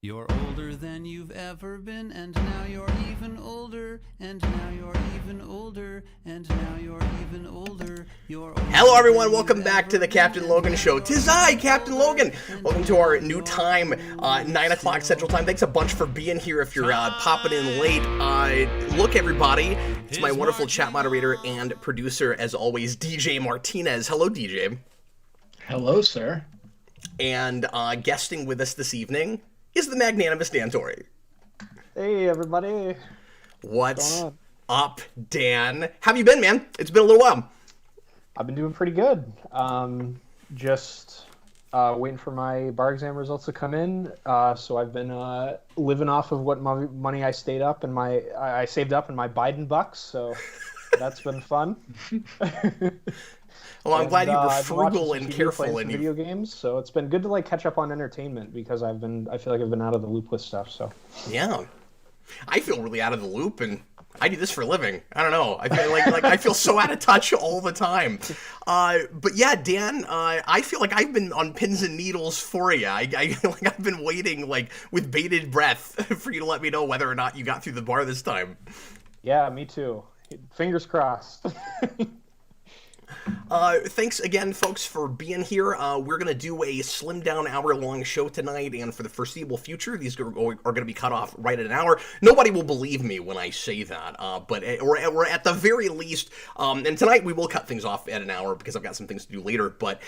You're older than you've ever been, and now you're even older, and now you're even older, and now you're even older. Hello everyone, welcome back to the Captain Logan Show. 'Tis I, Captain Logan. Welcome to our new time, 9 o'clock Central Time. Thanks a bunch for being here if you're popping in late. Look everybody, it's my wonderful chat moderator and producer, as always, DJ Martinez. Hello DJ. Hello sir. And guesting with us this evening is the magnanimous Dan Torrey. Hey everybody. What's up, Dan? How have you been, man? It's been a little while. I've been doing pretty good. Just waiting for my bar exam results to come in. So I've been living off of what money I saved up in my Biden bucks. So that's been fun. Well, I'm glad you were frugal and careful in video games. So it's been good to catch up on entertainment because I feel like I've been out of the loop with stuff. So yeah, I feel really out of the loop, and I do this for a living. I don't know. I feel like I feel so out of touch all the time. But yeah, Dan, I feel like I've been on pins and needles for you. I feel like I've been waiting with bated breath for you to let me know whether or not you got through the bar this time. Yeah, me too. Fingers crossed. Thanks again, folks, for being here. We're going to do a slimmed-down hour-long show tonight, and for the foreseeable future, these are going to be cut off right at an hour. Nobody will believe me when I say that, or at the very least, and tonight we will cut things off at an hour because I've got some things to do later, but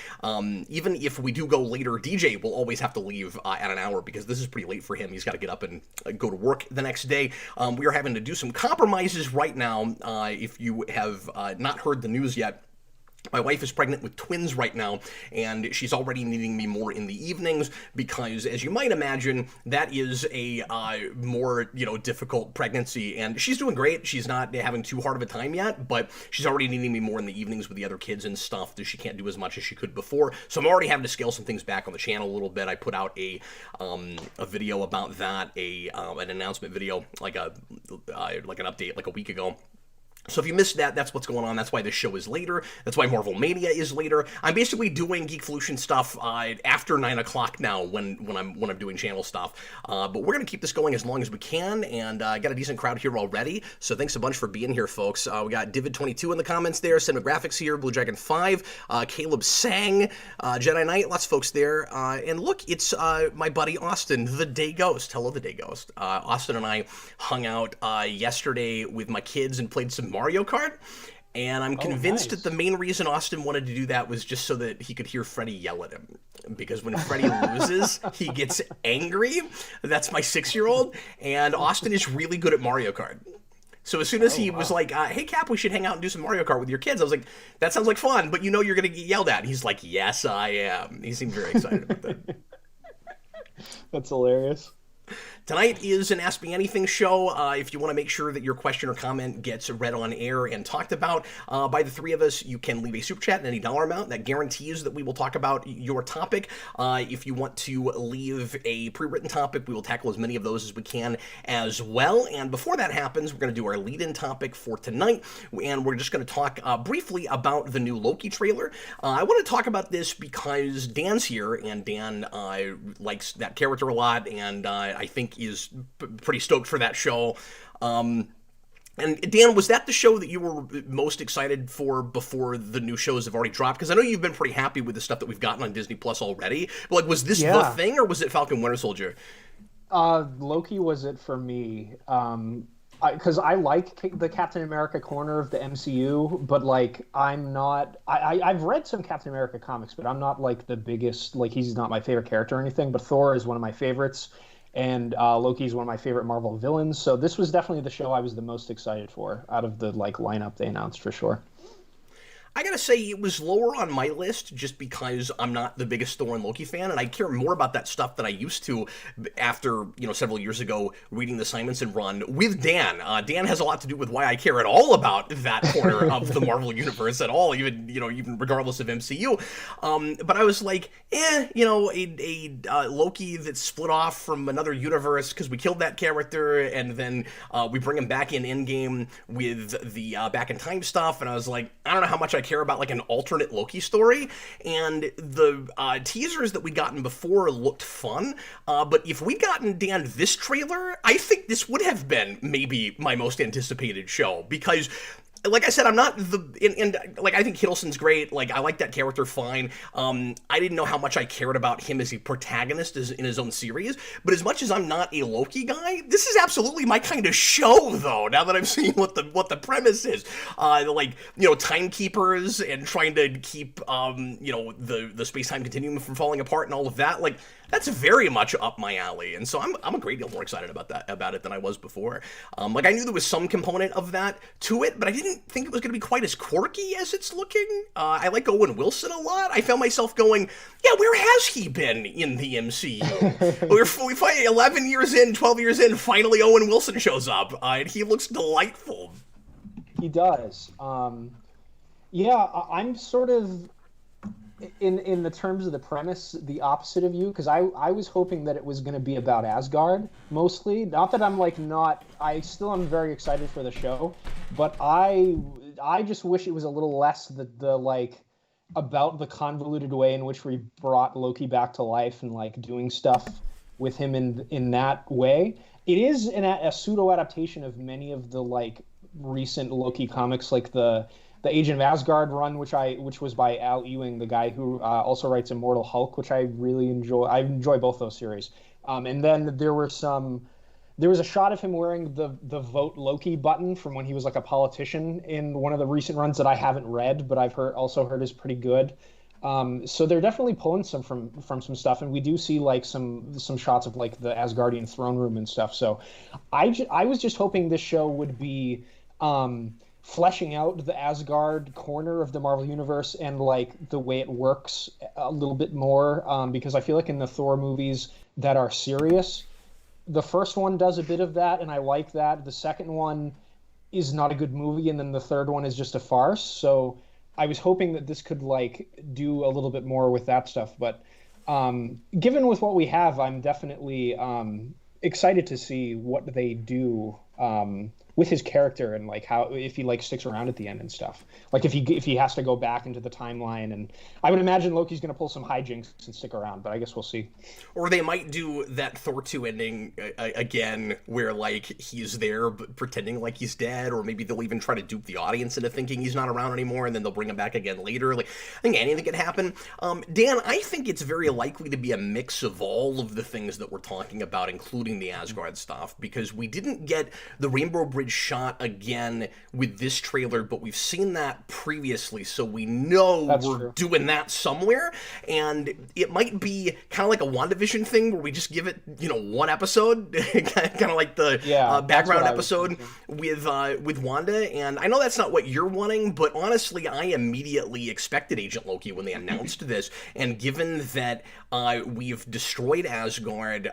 even if we do go later, DJ will always have to leave at an hour because this is pretty late for him. He's got to get up and go to work the next day. We are having to do some compromises right now. If you have not heard the news yet, my wife is pregnant with twins right now, and she's already needing me more in the evenings because, as you might imagine, that is a more, difficult pregnancy. And she's doing great. She's not having too hard of a time yet, but she's already needing me more in the evenings with the other kids and stuff that she can't do as much as she could before. So I'm already having to scale some things back on the channel a little bit. I put out a video about that, an announcement video, like an update like a week ago. So if you missed that, that's what's going on. That's why this show is later. That's why Marvel Mania is later. I'm basically doing Geekvolution stuff after 9 o'clock now when I'm doing channel stuff. But we're going to keep this going as long as we can, and I got a decent crowd here already. So thanks a bunch for being here, folks. We got Divid22 in the comments there, Cinemographics here, Blue Dragon 5, Caleb Sang, Jedi Knight, lots of folks there. And look, it's my buddy Austin, the Day Ghost. Hello, the Day Ghost. Austin and I hung out yesterday with my kids and played some Mario Kart, and I'm convinced that the main reason Austin wanted to do that was just so that he could hear Freddy yell at him, because when Freddy loses, he gets angry. That's my 6-year-old, and Austin is really good at Mario Kart. So as soon as he was like, hey, Cap, we should hang out and do some Mario Kart with your kids, I was like, that sounds like fun, but you're going to get yelled at. And he's like, yes, I am. He seemed very excited about that. That's hilarious. Tonight is an Ask Me Anything show. If you want to make sure that your question or comment gets read on air and talked about by the three of us, you can leave a super chat at any dollar amount. That guarantees that we will talk about your topic. If you want to leave a pre-written topic, we will tackle as many of those as we can as well. And before that happens, we're going to do our lead-in topic for tonight, and we're just going to talk briefly about the new Loki trailer. I want to talk about this because Dan's here, and Dan likes that character a lot, and I think is pretty stoked for that show. And Dan, was that the show that you were most excited for before the new shows have already dropped? Because I know you've been pretty happy with the stuff that we've gotten on Disney Plus already. But was this the thing, or was it Falcon Winter Soldier? Loki was it for me. Because I like the Captain America corner of the MCU, but I'm not. I've read some Captain America comics, but I'm not the biggest. He's not my favorite character or anything. But Thor is one of my favorites. And Loki is one of my favorite Marvel villains, so this was definitely the show I was the most excited for out of the lineup they announced for sure. I gotta say, it was lower on my list just because I'm not the biggest Thor and Loki fan, and I care more about that stuff than I used to after, several years ago reading the Simonson run with Dan. Dan has a lot to do with why I care at all about that corner of the Marvel Universe at all, even regardless of MCU. But I was like, a Loki that's split off from another universe because we killed that character, and then we bring him back in Endgame with the Back in Time stuff, and I was like, I don't know how much I care care about like an alternate Loki story, and the teasers that we'd gotten before looked fun, but if we'd gotten, Dan, this trailer, I think this would have been maybe my most anticipated show, because like I said, I'm not and like, I think Hiddleston's great. Like, I like that character fine. I didn't know how much I cared about him as a protagonist in his own series, but as much as I'm not a Loki guy, this is absolutely my kind of show, though, now that I'm seeing what the premise is. Like, timekeepers and trying to keep, the space-time continuum from falling apart and all of that. Like, that's very much up my alley, and so I'm a great deal more excited about it than I was before. Like, I knew there was some component of that to it, but I didn't think it was going to be quite as quirky as it's looking. I like Owen Wilson a lot. I found myself going, yeah, where has he been in the MCU? we find 11 years in, 12 years in, finally Owen Wilson shows up, and he looks delightful. He does. Yeah, I'm sort of, in the terms of the premise, the opposite of you, because I was hoping that it was going to be about Asgard mostly. Not that I still am very excited for the show, but I just wish it was a little less the like about the convoluted way in which we brought Loki back to life and like doing stuff with him in that way. It is a pseudo adaptation of many of the like recent Loki comics, like the Agent of Asgard run, which was by Al Ewing, the guy who also writes Immortal Hulk, which I really enjoy. I enjoy both those series. And then there was a shot of him wearing the Vote Loki button from when he was like a politician in one of the recent runs that I haven't read, but I've also heard is pretty good. So they're definitely pulling some from some stuff, and we do see like some shots of like the Asgardian throne room and stuff. So I was just hoping this show would be fleshing out the Asgard corner of the Marvel Universe and like the way it works a little bit more, because I feel like in the Thor movies that are serious, the first one does a bit of that, and I like that. The second one is not a good movie, and then the third one is just a farce. So I was hoping that this could like do a little bit more with that stuff. But given with what we have, I'm definitely excited to see what they do with his character, and like how, if he like sticks around at the end and stuff, like if he has to go back into the timeline. And I would imagine Loki's going to pull some hijinks and stick around, but I guess we'll see. Or they might do that Thor 2 ending again, where like he's there but pretending like he's dead, or maybe they'll even try to dupe the audience into thinking he's not around anymore, and then they'll bring him back again later. Like, I think anything could happen. Dan, I think it's very likely to be a mix of all of the things that we're talking about, including the Asgard stuff, because we didn't get the Rainbow Bridge shot again with this trailer, but we've seen that previously, so we know we're doing that somewhere. And it might be kind of like a WandaVision thing where we just give it, one episode, kind of like the background episode with Wanda. And I know that's not what you're wanting, but honestly, I immediately expected Agent Loki when they announced this. And given that we've destroyed Asgard,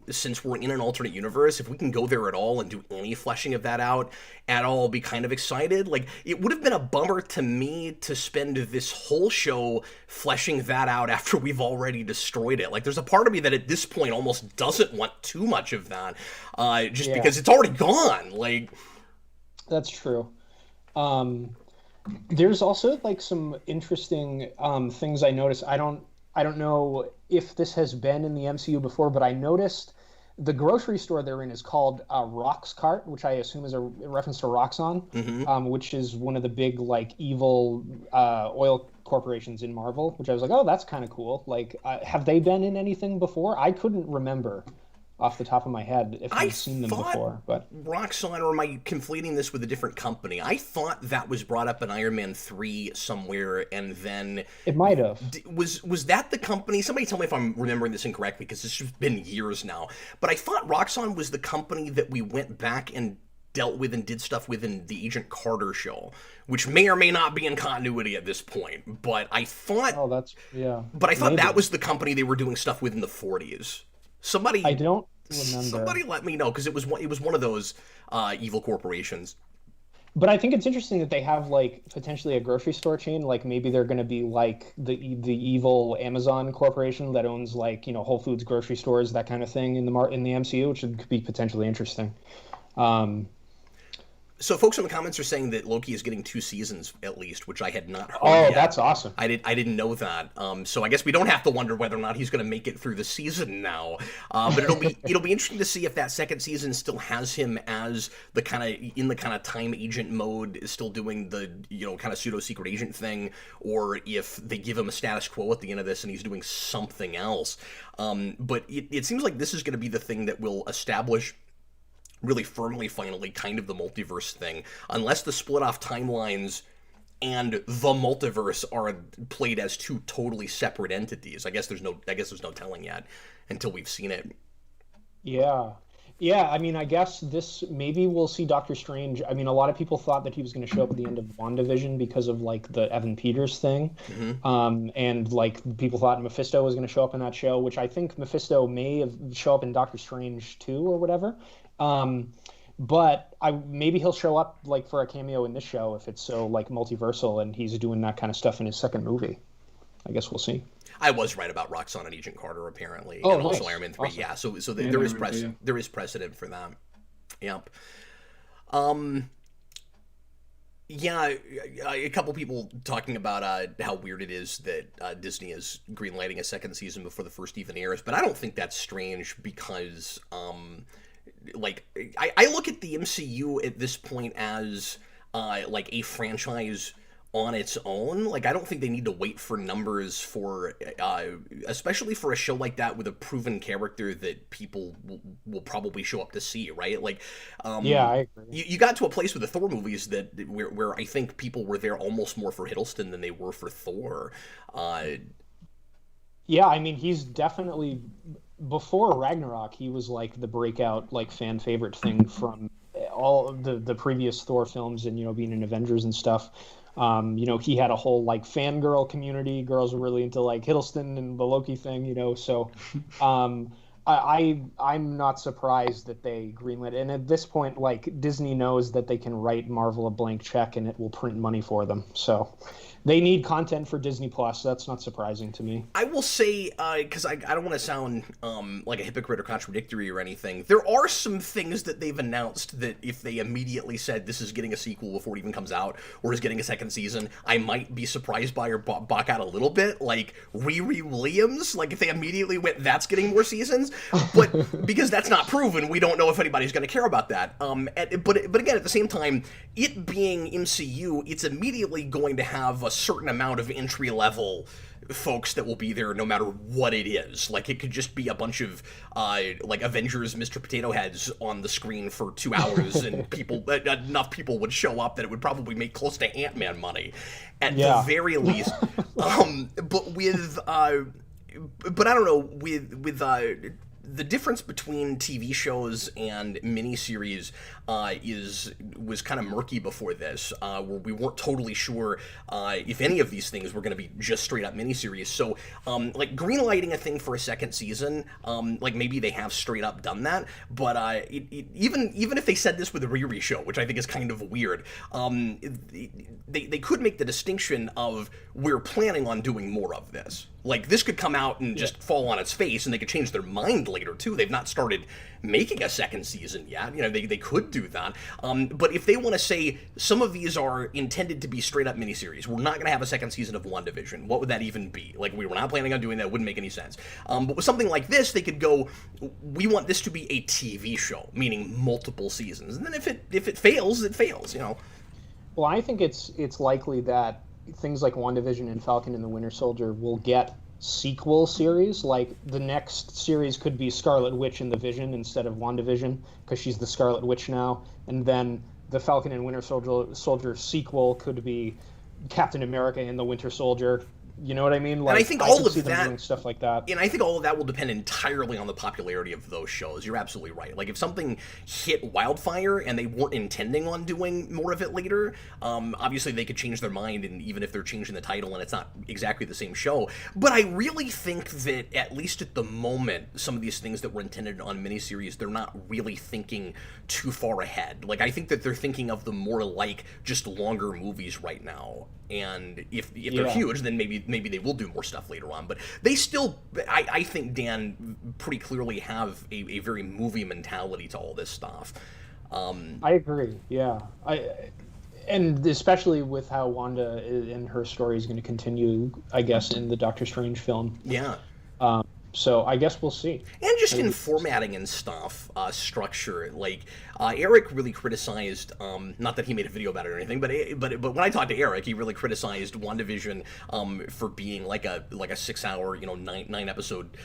since we're in an alternate universe, if we can go there at all and do any fleshing of that out at all, be kind of excited. Like, it would have been a bummer to me to spend this whole show fleshing that out after we've already destroyed it. Like, there's a part of me that at this point almost doesn't want too much of that, because it's already gone. Like, that's true. There's also like some interesting things I noticed. I don't know if this has been in the MCU before, but I noticed the grocery store they're in is called Roxcart, which I assume is a reference to Roxxon, which is one of the big like evil oil corporations in Marvel, which I was like, oh, that's kind of cool. Like, have they been in anything before? I couldn't remember off the top of my head if I've seen them before. But Roxxon, or am I conflating this with a different company? I thought that was brought up in Iron Man 3 somewhere, and then it might have. Was that the company? Somebody tell me if I'm remembering this incorrectly, because it's just been years now. But I thought Roxxon was the company that we went back and dealt with and did stuff with in the Agent Carter show, which may or may not be in continuity at this point. But I thought, But I thought that was the company they were doing stuff with in the 40s. I don't remember. Somebody let me know, because it was one of those evil corporations. But I think it's interesting that they have like potentially a grocery store chain. Like, maybe they're going to be like the evil Amazon corporation that owns like Whole Foods grocery stores, that kind of thing in the MCU, which could be potentially interesting. So folks in the comments are saying that Loki is getting 2 seasons at least, which I had not heard Oh, yet. that's awesome. I didn't know that. So I guess we don't have to wonder whether or not he's going to make it through the season now. But it'll be interesting to see if that second season still has him as the kind of time agent mode, still doing the kind of pseudo secret agent thing, or if they give him a status quo at the end of this and he's doing something else. But it seems like this is going to be the thing that will establish really firmly, finally, kind of the multiverse thing, unless the split off timelines and the multiverse are played as 2 totally separate entities. I guess there's no telling yet until we've seen it. Yeah. I mean, I guess this maybe we'll see Doctor Strange. I mean, a lot of people thought that he was going to show up at the end of WandaVision because of like the Evan Peters thing, and like people thought Mephisto was going to show up in that show, which I think Mephisto may have show up in Doctor Strange 2 or whatever. But maybe he'll show up like for a cameo in this show if it's so like multiversal and he's doing that kind of stuff in his second movie. I guess we'll see. I was right about Roxxon and Agent Carter apparently, and also nice. Iron Man 3. Awesome. Yeah, so there is precedent for that. Yep. Yeah, a couple people talking about how weird it is that Disney is greenlighting a second season before the first even airs, but I don't think that's strange because like I look at the MCU at this point as like a franchise on its own. Like I don't think they need to wait for numbers for especially for a show like that with a proven character that people will probably show up to see, right? Like yeah, I agree. You got to a place with the Thor movies that where I think people were there almost more for Hiddleston than they were for Thor. Yeah, I mean, he's definitely, before Ragnarok, he was like the breakout, like fan favorite thing from all of the previous Thor films and, being in Avengers and stuff. He had a whole like fangirl community. Girls were really into like Hiddleston and the Loki thing, so I'm not surprised that they greenlit. And at this point, like Disney knows that they can write Marvel a blank check and it will print money for them. So they need content for Disney Plus. That's not surprising to me. I will say, because I don't want to sound like a hypocrite or contradictory or anything, there are some things that they've announced that if they immediately said this is getting a sequel before it even comes out or is getting a second season, I might be surprised by or balk out a little bit. Like Riri Williams, like if they immediately went, that's getting more seasons, but because that's not proven, we don't know if anybody's going to care about that. But again, at the same time, it being MCU, it's immediately going to have a certain amount of entry-level folks that will be there no matter what it is. Like, it could just be a bunch of, like, Avengers Mr. Potato Heads on the screen for 2 hours, and enough people would show up that it would probably make close to Ant-Man money, at the very least. But I don't know, with the difference between TV shows and miniseries was kind of murky before this, where we weren't totally sure if any of these things were going to be just straight up miniseries. So, like greenlighting a thing for a second season, like maybe they have straight up done that, but even if they said this with a Riri show, which I think is kind of weird, they could make the distinction of we're planning on doing more of this. Like, this could come out and just fall on its face, and they could change their mind later, too. They've not started making a second season yet. They could do that. But if they want to say some of these are intended to be straight-up miniseries, we're not going to have a second season of WandaVision, what would that even be? Like, we were not planning on doing that. It wouldn't make any sense. But with something like this, they could go, we want this to be a TV show, meaning multiple seasons. And then if it fails, it fails, Well, I think it's likely that things like WandaVision and Falcon and the Winter Soldier will get sequel series. Like the next series could be Scarlet Witch and the Vision instead of WandaVision, because she's the Scarlet Witch now. And then the Falcon and Winter Soldier sequel could be Captain America and the Winter Soldier. You know what I mean? Like, and I think all of them that doing stuff like that. And I think all of that will depend entirely on the popularity of those shows. You're absolutely right. Like, if something hit wildfire and they weren't intending on doing more of it later, obviously they could change their mind, and even if they're changing the title and it's not exactly the same show. But I really think that, at least at the moment, some of these things that were intended on miniseries, they're not really thinking too far ahead. Like, I think that they're thinking of them more like just longer movies right now. And if they're huge, then maybe they will do more stuff later on. But they still, I think, Dan, pretty clearly have a very movie mentality to all this stuff. I agree. Yeah, and especially with how Wanda and her story is going to continue, I guess, in the Doctor Strange film. Yeah. So I guess we'll see. And just in formatting and stuff, structure, like Eric really criticized. Not that he made a video about it or anything, but when I talked to Eric, he really criticized WandaVision for being like a 6-hour, 9-episode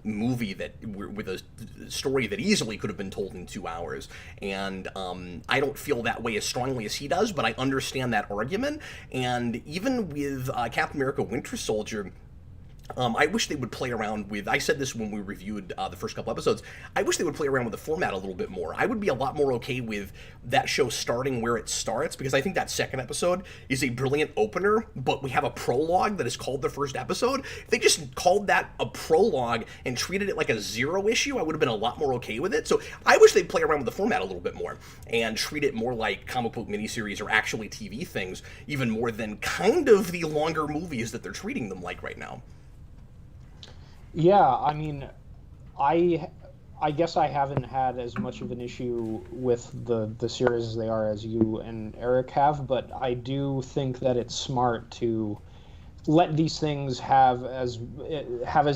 movie with a story that easily could have been told in 2 hours. And I don't feel that way as strongly as he does, but I understand that argument. And even with Captain America: Winter Soldier. I wish they would play around with, I said this when we reviewed the first couple episodes, I wish they would play around with the format a little bit more. I would be a lot more okay with that show starting where it starts, because I think that second episode is a brilliant opener, but we have a prologue that is called the first episode. If they just called that a prologue and treated it like a 0 issue, I would have been a lot more okay with it. So I wish they'd play around with the format a little bit more and treat it more like comic book miniseries or actually TV things, even more than kind of the longer movies that they're treating them like right now. Yeah, I mean, I guess I haven't had as much of an issue with the series as they are as you and Eric have, but I do think that it's smart to let these things have as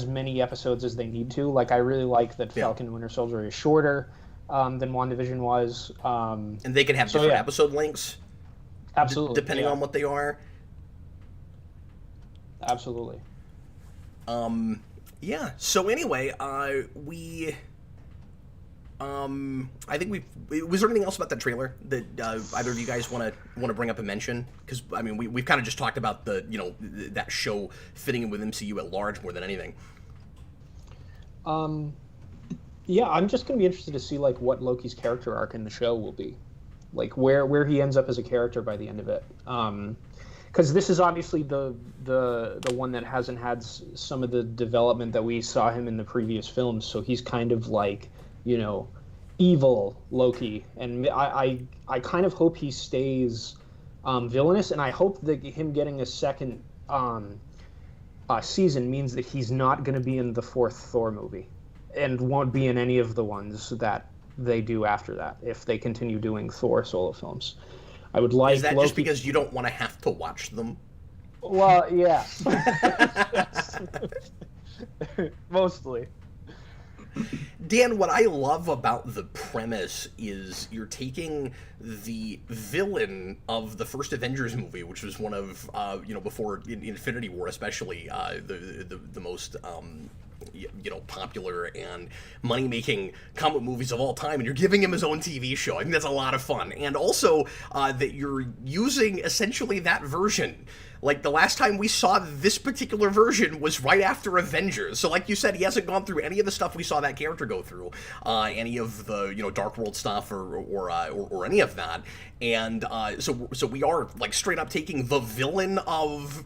many episodes as they need to. Like, I really like that Falcon and Winter Soldier is shorter than WandaVision was. And they can have different episode lengths. Absolutely. Depending on what they are. Absolutely. Yeah. So anyway, I think was there anything else about that trailer that either of you guys want to bring up and mention? Because I mean, we've kind of just talked about that show fitting in with MCU at large more than anything. Yeah, I'm just gonna be interested to see like what Loki's character arc in the show will be, like where he ends up as a character by the end of it. Because this is obviously the one that hasn't had some of the development that we saw him in the previous films. So he's kind of like, evil Loki, and I kind of hope he stays villainous, and I hope that him getting a second season means that he's not going to be in the fourth Thor movie, and won't be in any of the ones that they do after that if they continue doing Thor solo films. I would like. Is that Loki... just because you don't want to have to watch them? Well, yeah. Mostly. Dan, what I love about the premise is you're taking the villain of the first Avengers movie, which was one of, before Infinity War especially, the most, popular and money-making comic movies of all time, and you're giving him his own TV show. I think that's a lot of fun. And also that you're using essentially that version. Like, the last time we saw this particular version was right after Avengers. So like you said, he hasn't gone through any of the stuff we saw that character go through, any of the, Dark World stuff or any of that. And so we are, like, straight up taking the villain of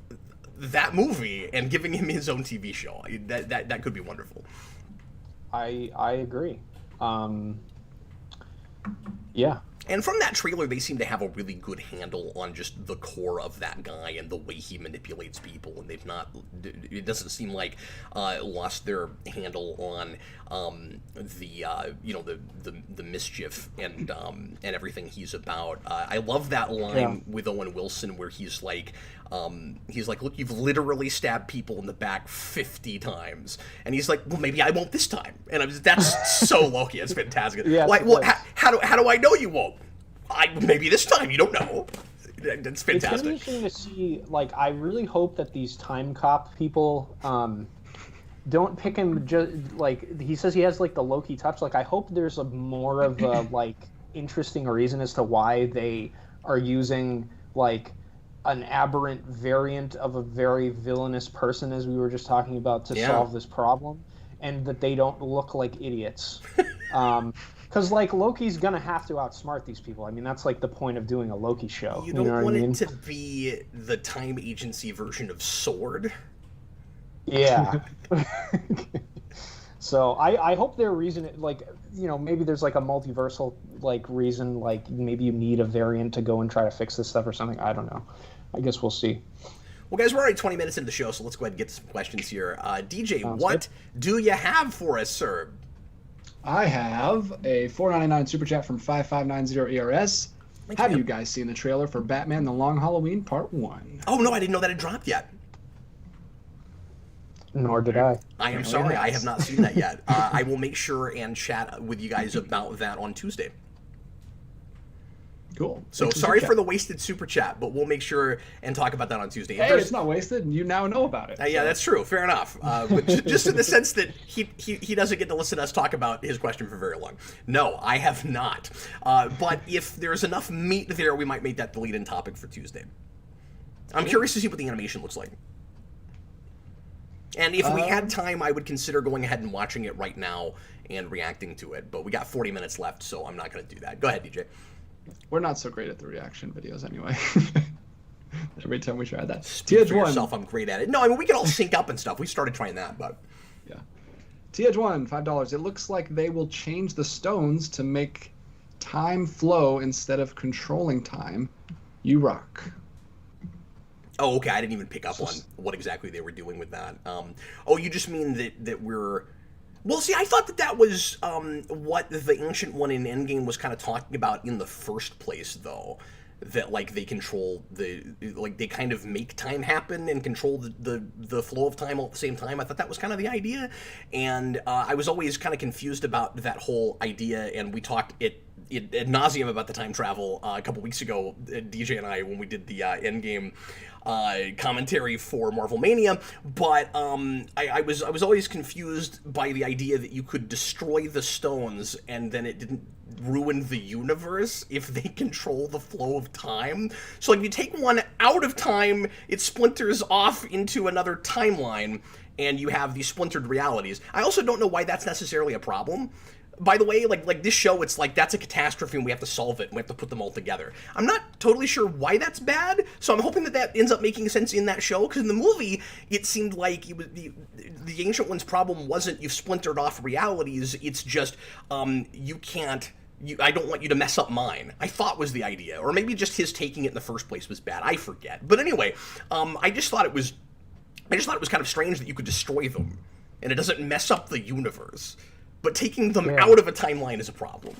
that movie and giving him his own TV show. That could be wonderful. I agree. Yeah. And from that trailer, they seem to have a really good handle on just the core of that guy and the way he manipulates people, and they've not, it doesn't seem like lost their handle on the mischief and everything he's about. I love that line with Owen Wilson where he's like, look, you've literally stabbed people in the back 50 times. And he's like, well, maybe I won't this time. And that's so Loki. It's fantastic. Yeah, like, well, how do I know you won't? Maybe this time, you don't know. That's fantastic. It's going to be interesting to see, like, I really hope that these time cop people don't pick him just, like, he says he has, like, the Loki touch. Like, I hope there's more of a, like, interesting reason as to why they are using, like, an aberrant variant of a very villainous person, as we were just talking about, to solve this problem, and that they don't look like idiots. Because, like, Loki's going to have to outsmart these people. I mean, that's, like, the point of doing a Loki show. You don't want it to be the time agency version of Sword. Yeah. So I hope their reason, like, maybe there's, like, a multiversal, like, reason, like, maybe you need a variant to go and try to fix this stuff or something. I don't know. I guess we'll see. Well, guys, we're already 20 minutes into the show, so let's go ahead and get to some questions here. DJ, what do you have for us, sir? I have a $4.99 super chat from 5590 ERS. Thanks, Have man. you guys seen the trailer for Batman: The Long Halloween Part 1? Oh, no, I didn't know that had dropped yet. Nor did I. I am Apparently sorry, it I has. have not seen that yet. I will make sure and chat with you guys about that on Tuesday. Cool. So Thanks sorry super for chat. the wasted super chat, but we'll make sure and talk about that on Tuesday. If Hey, there's- it's not wasted, and you now know about it. Yeah, so. that's true. Fair enough. But just in the sense that he doesn't get to listen to us talk about his question for very long. No, I have not. But if there's enough meat there, we might make that the lead-in topic for Tuesday. I'm curious to see what the animation looks like. And if we had time, I would consider going ahead and watching it right now and reacting to it. But we got 40 minutes left, so I'm not going to do that. Go ahead, DJ. We're not so great at the reaction videos anyway. Every time we try that. Speak for TH1. yourself, I'm great at it. No, I mean, we can all sync up and stuff. We started trying that, but... Yeah. TH1, $5. It looks like they will change the stones to make time flow instead of controlling time. You rock. Oh, okay. I didn't even pick up on what exactly they were doing with that. Oh, you just mean that we're... Well, see, I thought that was what the Ancient One in Endgame was kind of talking about in the first place, though. That, like, they control like, they kind of make time happen and control the flow of time all at the same time. I thought that was kind of the idea. And I was always kind of confused about that whole idea, and we talked ad nauseum about the time travel a couple weeks ago, DJ and I, when we did the Endgame commentary for Marvel Mania, but I was always confused by the idea that you could destroy the stones and then it didn't ruin the universe if they control the flow of time. So like if you take one out of time, it splinters off into another timeline and you have these splintered realities. I also don't know why that's necessarily a problem. By the way, like this show, it's like that's a catastrophe and we have to solve it and we have to put them all together. I'm not totally sure why that's bad, so I'm hoping that ends up making sense in that show, because in the movie, it seemed like it was the Ancient One's problem wasn't you've splintered off realities, it's just you can't... I don't want you to mess up mine, I thought was the idea. Or maybe just his taking it in the first place was bad, I forget. But anyway, I just thought it was kind of strange that you could destroy them, and it doesn't mess up the universe. But taking them out of a timeline is a problem.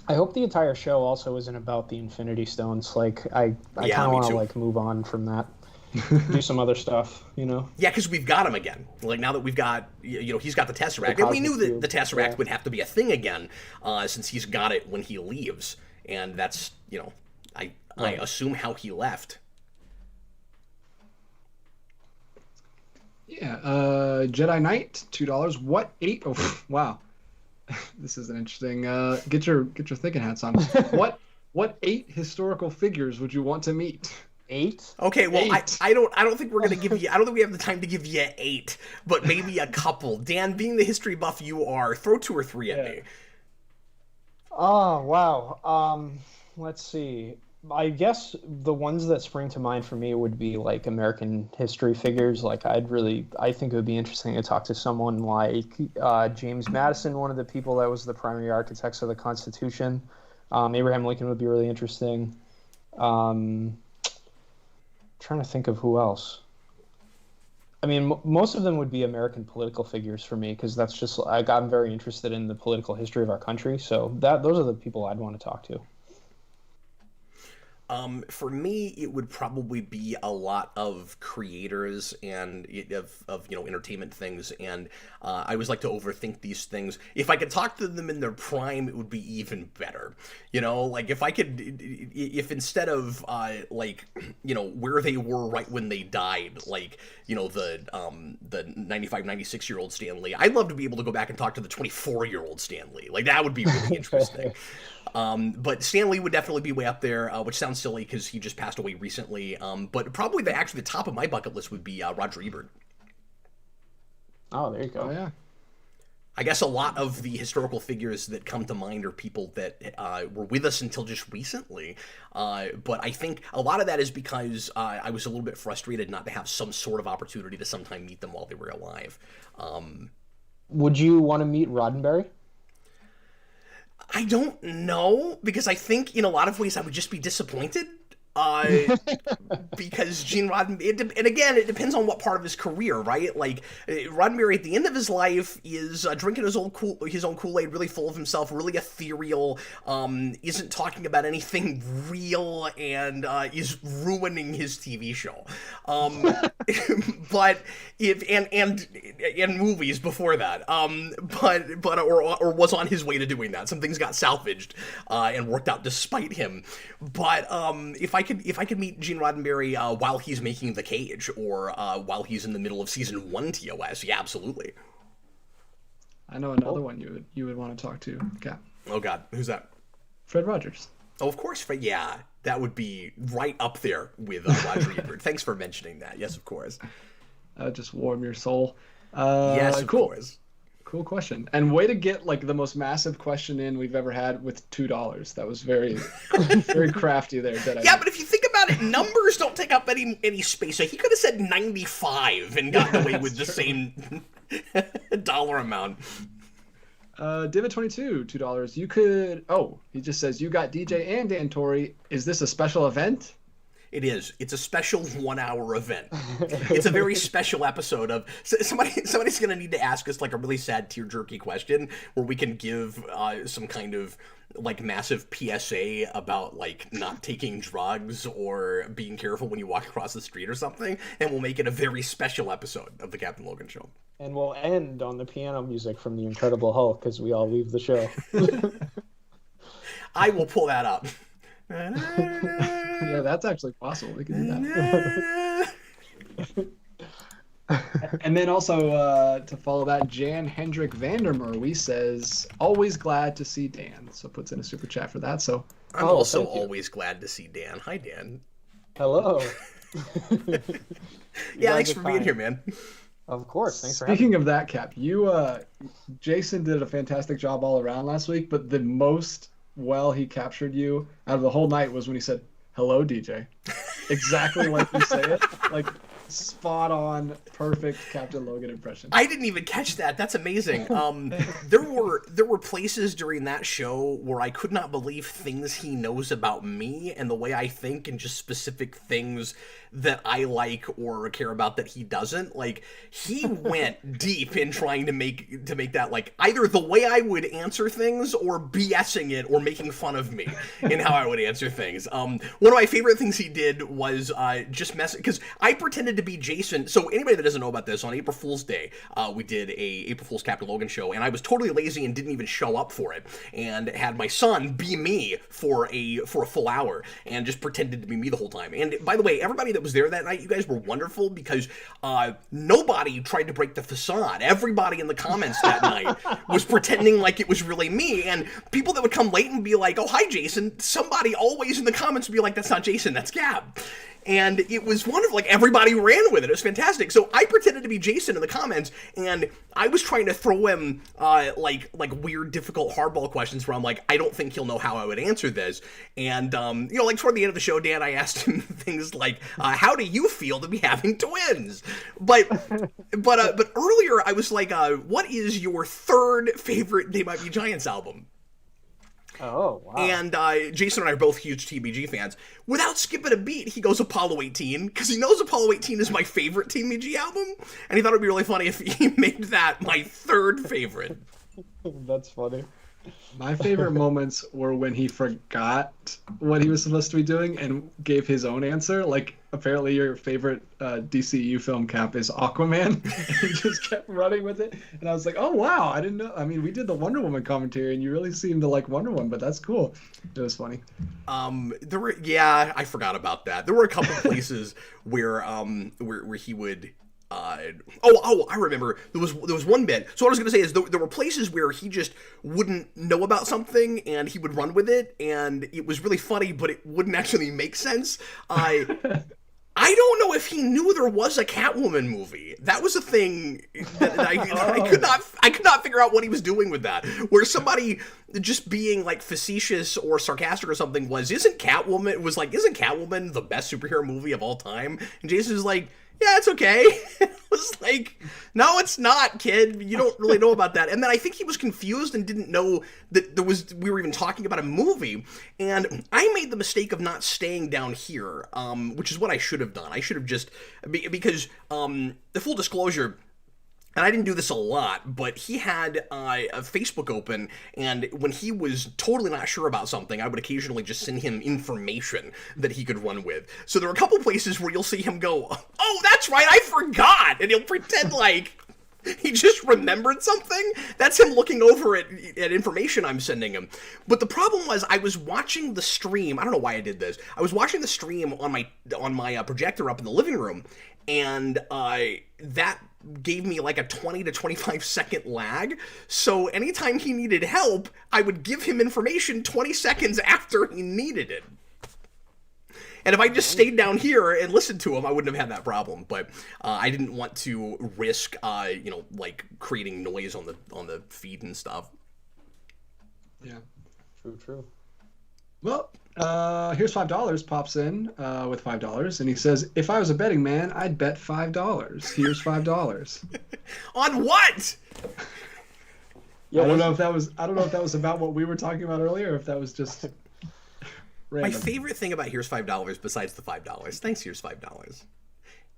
I hope the entire show also isn't about the Infinity Stones. Like, I kind of want to, like, move on from that. Do some other stuff, you know? Yeah, because we've got him again. Like, now that we've got, he's got the Tesseract. And we knew that the Tesseract would have to be a thing again, since he's got it when he leaves. And that's, I assume how he left. Yeah, Jedi Knight, $2. What 8? Oh, wow. This is an interesting. Get your thinking hats on. What 8 historical figures would you want to meet? 8? Okay, well, 8. I don't think we're gonna give you. I don't think we have the time to give you 8, but maybe a couple. Dan, being the history buff you are, throw 2 or 3 at me. Oh, wow. Let's see. I guess the ones that spring to mind for me would be like American history figures. Like I think it would be interesting to talk to someone like James Madison, one of the people that was the primary architects of the Constitution. Abraham Lincoln would be really interesting. Trying to think of who else. I mean, most of them would be American political figures for me, because that's just I'm very interested in the political history of our country. So those are the people I'd want to talk to. For me, it would probably be a lot of creators and of entertainment things, and I always like to overthink these things. If I could talk to them in their prime, it would be even better. Like if instead of where they were right when they died, like the 95, 96-year-old Stan Lee, I'd love to be able to go back and talk to the 24-year-old Stan Lee. Like that would be really interesting. But Stan Lee would definitely be way up there, which sounds silly because he just passed away recently. But probably the top of my bucket list would be Roger Ebert. Oh, there you go. Oh, yeah. I guess a lot of the historical figures that come to mind are people that were with us until just recently. But I think a lot of that is because I was a little bit frustrated not to have some sort of opportunity to sometime meet them while they were alive. Would you want to meet Roddenberry? I don't know, because I think in a lot of ways I would just be disappointed. Because Gene Roddenberry, and again, it depends on what part of his career, right? Like, Roddenberry at the end of his life is drinking his own Kool-Aid, really full of himself, really ethereal, isn't talking about anything real, and is ruining his TV show. But and movies before that, or was on his way to doing that. Some things got salvaged and worked out despite him. But if I could meet Gene Roddenberry while he's making The Cage, or while he's in the middle of season 1 TOS, yeah, absolutely. I know another one you would want to talk to, Cap. Oh God, who's that? Fred Rogers. Oh, of course, Fred. Yeah, that would be right up there with Roger Ebert. Thanks for mentioning that. Yes, of course. Just warm your soul. Yes, of course. Cool question. And way to get like the most massive question in we've ever had with $2. That was very, very crafty there. Yeah, but if you think about it, numbers don't take up any space. So he could have said 95 and gotten away with the same dollar amount. Divid22, $2. You could. Oh, he just says you got DJ and Dan Torrey. Is this a special event? It is. It's a special 1-hour event. It's a very special episode of somebody's going to need to ask us like a really sad tear-jerky question where we can give some kind of like massive PSA about like not taking drugs or being careful when you walk across the street or something, and we'll make it a very special episode of the Captain Logan Show. And we'll end on the piano music from The Incredible Hulk as we all leave the show. I will pull that up. Yeah, that's actually possible. We can do that. And then also to follow that, Jan Hendrik Vandermerwe says, always glad to see Dan. So puts in a super chat for that. So I'm also always glad to see Dan. Hi, Dan. Hello. Yeah, thanks for being here, man. Of course. Thanks for having me. Speaking of that, Cap, Jason did a fantastic job all around last week, but the most he captured you out of the whole night was when he said, "Hello, DJ." Exactly like you say it. Like, spot on, perfect Captain Logan impression. I didn't even catch that. That's amazing. There were places during that show where I could not believe things he knows about me and the way I think, and just specific things that I like or care about that he doesn't. Like, he went deep in trying to make that like either the way I would answer things or BSing it or making fun of me in how I would answer things. One of my favorite things he did was just mess, because I pretended to be Jason. So anybody that doesn't know about this, on April Fool's Day, we did a April Fool's Captain Logan show, and I was totally lazy and didn't even show up for it, and had my son be me for a full hour, and just pretended to be me the whole time. And by the way, everybody that was there that night, you guys were wonderful, because nobody tried to break the facade. Everybody in the comments that night was pretending like it was really me, and people that would come late and be like, "Oh, hi, Jason," somebody always in the comments would be like, "That's not Jason, that's Gab." And it was wonderful. Like, everybody ran with it. It was fantastic. So I pretended to be Jason in the comments, and I was trying to throw him like weird, difficult hardball questions where I'm like, I don't think he'll know how I would answer this. And like toward the end of the show, Dan, I asked him things like, "How do you feel to be having twins?" But earlier I was like, "What is your third favorite They Might Be Giants album?" Oh, wow. And Jason and I are both huge TBG fans. Without skipping a beat, he goes Apollo 18, because he knows Apollo 18 is my favorite TBG album, and he thought it would be really funny if he made that my third favorite. That's funny. My favorite moments were when he forgot what he was supposed to be doing and gave his own answer. Like, apparently your favorite DCU film, Cap, is Aquaman. And he just kept running with it. And I was like, oh, wow, I didn't know. I mean, we did the Wonder Woman commentary, and you really seemed to like Wonder Woman, but that's cool. It was funny. I forgot about that. There were a couple places where he would... I remember there was one bit. So what I was going to say is there were places where he just wouldn't know about something and he would run with it, and it was really funny, but it wouldn't actually make sense. I don't know if he knew there was a Catwoman movie. That was a thing that I could not figure out what he was doing with that. Where somebody just being like facetious or sarcastic or something isn't Catwoman the best superhero movie of all time? And Jason's like, yeah, it's okay. It was like, no, it's not, kid. You don't really know about that. And then I think he was confused and didn't know that we were even talking about a movie. And I made the mistake of not staying down here, which is what I should have done. I should have just, because, the full disclosure, and I didn't do this a lot, but he had a Facebook open, and when he was totally not sure about something, I would occasionally just send him information that he could run with. So there are a couple places where you'll see him go, oh, that's right, I forgot! And he'll pretend like he just remembered something. That's him looking over at information I'm sending him. But the problem was I was watching the stream. I don't know why I did this. I was watching the stream on my projector up in the living room, and that gave me like a 20 to 25 second lag. So anytime he needed help, I would give him information 20 seconds after he needed it. And if I just stayed down here and listened to him, I wouldn't have had that problem. But I didn't want to risk, like creating noise on the feed and stuff. Yeah. True. Well, here's $5 pops in with $5, and he says, if I was a betting man, I'd bet $5. Here's $5. On what? Yeah, I don't know if that was about what we were talking about earlier, or if that was just random. My favorite thing about Here's $5, besides the $5, thanks Here's $5,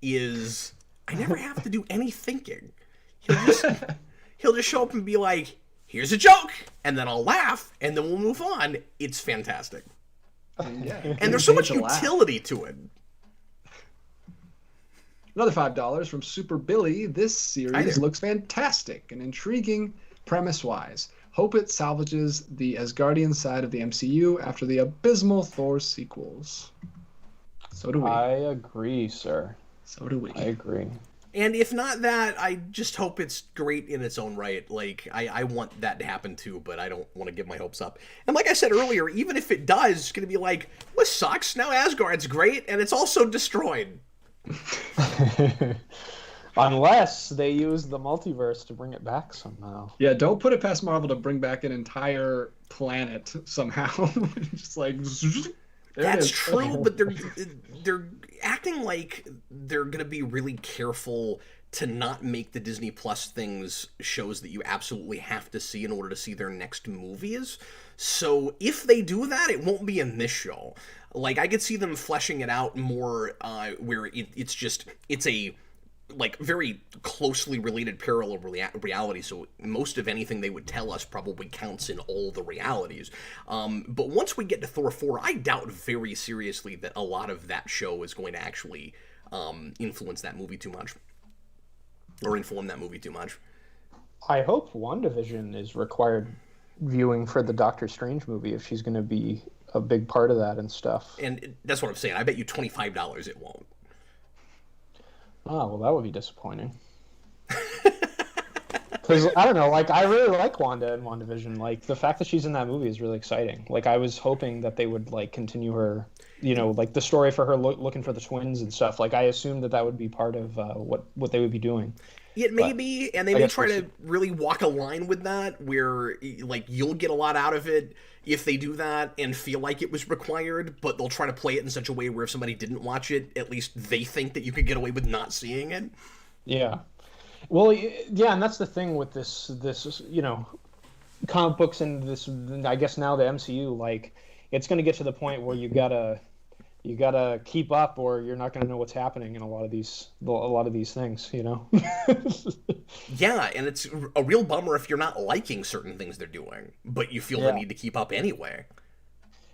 is I never have to do any thinking. He'll just show up and be like, here's a joke, and then I'll laugh, and then we'll move on. It's fantastic. Yeah, and there's so much utility to it. Another $5 from Super Billy. This series looks fantastic and intriguing premise-wise. Hope it salvages the Asgardian side of the MCU after the abysmal Thor sequels. So do we. I agree, sir. So do we. I agree. And if not that, I just hope it's great in its own right. Like, I want that to happen too, but I don't want to get my hopes up. And like I said earlier, even if it does, it's going to be like, what sucks? Now Asgard's great, and it's also destroyed. Unless they use the multiverse to bring it back somehow. Yeah, don't put it past Marvel to bring back an entire planet somehow. Just like... That's true, but they're acting like they're going to be really careful to not make the Disney Plus things shows that you absolutely have to see in order to see their next movies. So if they do that, it won't be in this show. Like, I could see them fleshing it out more where it's a like very closely related parallel reality, so most of anything they would tell us probably counts in all the realities. But once we get to Thor 4, I doubt very seriously that a lot of that show is going to actually influence that movie too much, or inform that movie too much. I hope WandaVision is required viewing for the Doctor Strange movie if she's going to be a big part of that and stuff. And that's what I'm saying. I bet you $25 it won't. Oh, well, that would be disappointing. Because, I don't know, like, I really like Wanda in WandaVision. Like, the fact that she's in that movie is really exciting. Like, I was hoping that they would, like, continue her, you know, like, the story for her looking for the twins and stuff. Like, I assumed that would be part of what they would be doing. It may be, and they may try to really walk a line with that, where, like, you'll get a lot out of it if they do that and feel like it was required, but they'll try to play it in such a way where if somebody didn't watch it, at least they think that you could get away with not seeing it. Yeah. Well, yeah, and that's the thing with this, you know, comic books and this, I guess now the MCU, like, it's going to get to the point where you gotta keep up, or you're not going to know what's happening in a lot of these things, you know. Yeah, and it's a real bummer if you're not liking certain things they're doing, but you feel the need to keep up anyway.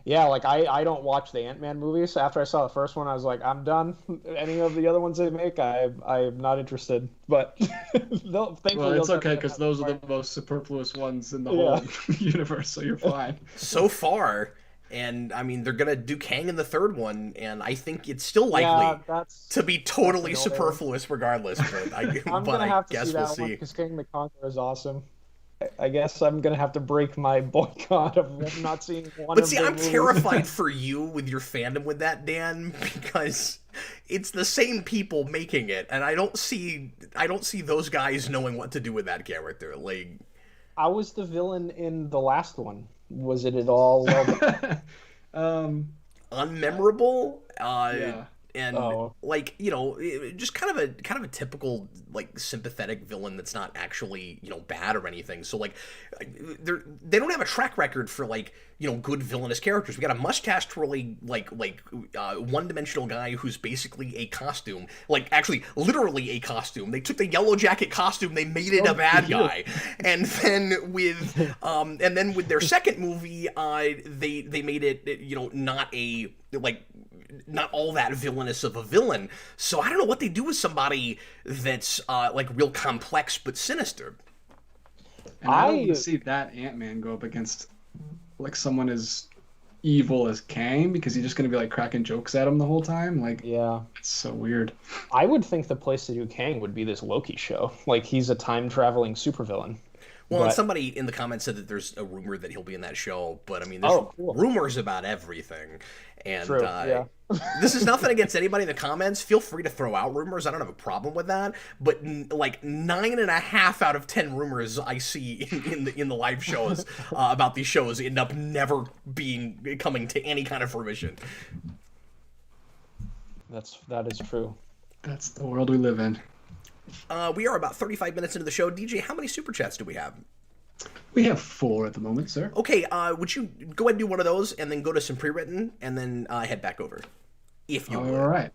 Yeah, like I don't watch the Ant-Man movies. After I saw the first one, I was like, I'm done. Any of the other ones they make, I'm not interested. But thankfully, it's okay because those are the most superfluous ones in the whole universe, so you're fine. So far. And, I mean, they're going to do Kang in the third one, and I think it's still likely to be totally superfluous regardless. But I'm going to have to see that one because King the Conqueror is awesome. I guess I'm going to have to break my boycott of not seeing one But see, I'm terrified for you with your fandom with that, Dan, because it's the same people making it, and I don't see those guys knowing what to do with that character. Like, I was the villain in the last one. Was it at all unmemorable? and Oh. like, just kind of a typical like sympathetic villain that's not actually bad or anything. So like they don't have a track record for like good villainous characters. We got a mustache twirly like one-dimensional guy who's basically a costume, like actually literally a costume. They took the Yellow Jacket costume, they made it a bad guy, and then with their second movie, they made it not all that villainous of a villain. So I don't know what they do with somebody that's like real complex but sinister. And I don't want to see that Ant-Man go up against like someone as evil as Kang, because he's just going to be like cracking jokes at him the whole time. Like, yeah, it's so weird. I would think the place to do Kang would be this Loki show. Like, he's a time-traveling supervillain. Well, and somebody in the comments said that there's a rumor that he'll be in that show, but I mean, there's rumors about everything. And True, yeah. This is nothing against anybody in the comments. Feel free to throw out rumors. I don't have a problem with that. But like 9.5 out of 10 rumors I see in the live shows about these shows end up never coming to any kind of fruition. That is true. That's the world we live in. We are about 35 minutes into the show. DJ, how many super chats do we have? We have 4 at the moment, sir. Okay, would you go ahead and do one of those and then go to some pre-written and then head back over, if you would. All right.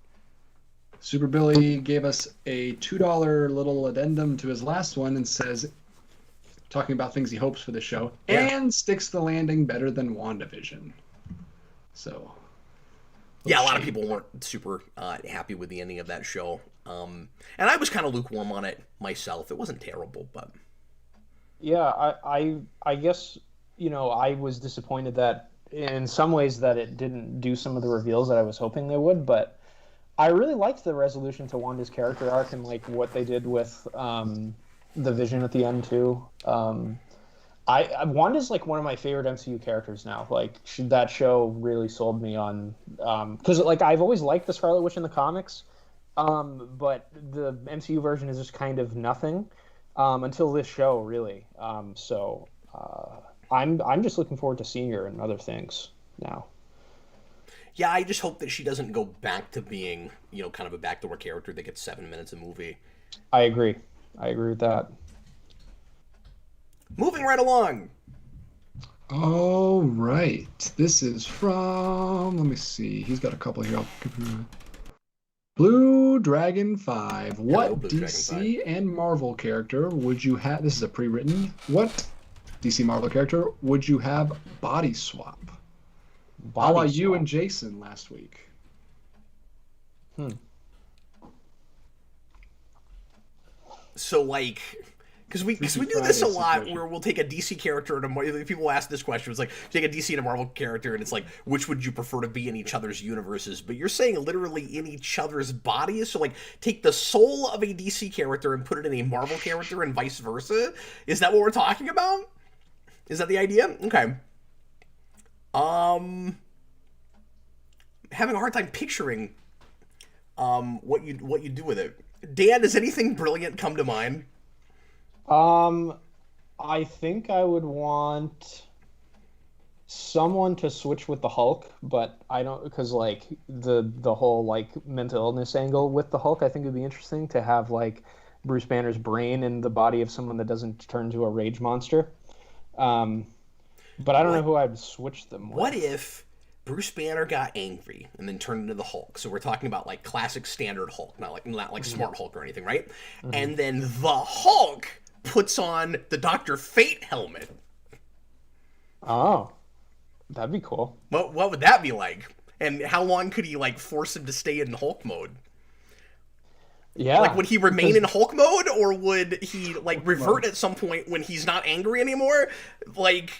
Super Billy gave us a $2 little addendum to his last one and says, talking about things he hopes for the show, and sticks the landing better than WandaVision. So... yeah, a lot of people weren't super happy with the ending of that show. And I was kind of lukewarm on it myself. It wasn't terrible, but... yeah, I guess, I was disappointed that in some ways that it didn't do some of the reveals that I was hoping they would, but I really liked the resolution to Wanda's character arc and like what they did with the Vision at the end too. Wanda's like one of my favorite MCU characters now. Like that show really sold me on, because like I've always liked the Scarlet Witch in the comics, but the MCU version is just kind of nothing until this show, really. So I'm just looking forward to seeing her in other things now. Yeah, I just hope that she doesn't go back to being, kind of a backdoor character that gets 7 minutes a movie. I agree with that. Moving right along. All right. This is from, let me see. He's got a couple here. Blue Dragon 5. What Blue DC Dragon 5. and Marvel character would you have? This is a pre-written. What DC Marvel character would you have body swap? A la you and Jason last week. So, like... Because we do this a lot, where we'll take a DC character and people ask this question. It's like, take a DC and a Marvel character, and it's like, which would you prefer to be in each other's universes? But you're saying literally in each other's bodies. So like, take the soul of a DC character and put it in a Marvel character, and vice versa. Is that what we're talking about? Is that the idea? Okay. Having a hard time picturing what you do with it. Dan, does anything brilliant come to mind? I think I would want someone to switch with the Hulk, but I don't, because like the whole like mental illness angle with the Hulk, I think would be interesting to have like Bruce Banner's brain in the body of someone that doesn't turn to a rage monster. But I don't know who I'd switch them with. What if Bruce Banner got angry and then turned into the Hulk? So we're talking about like classic standard Hulk, not like Smart Hulk or anything, right? Mm-hmm. And then the Hulk puts on the Dr. Fate helmet. Oh, that'd be cool. What would that be like? And how long could he like force him to stay in Hulk mode? Yeah. Like, would he remain in Hulk mode, or would he like revert at some point when he's not angry anymore? Like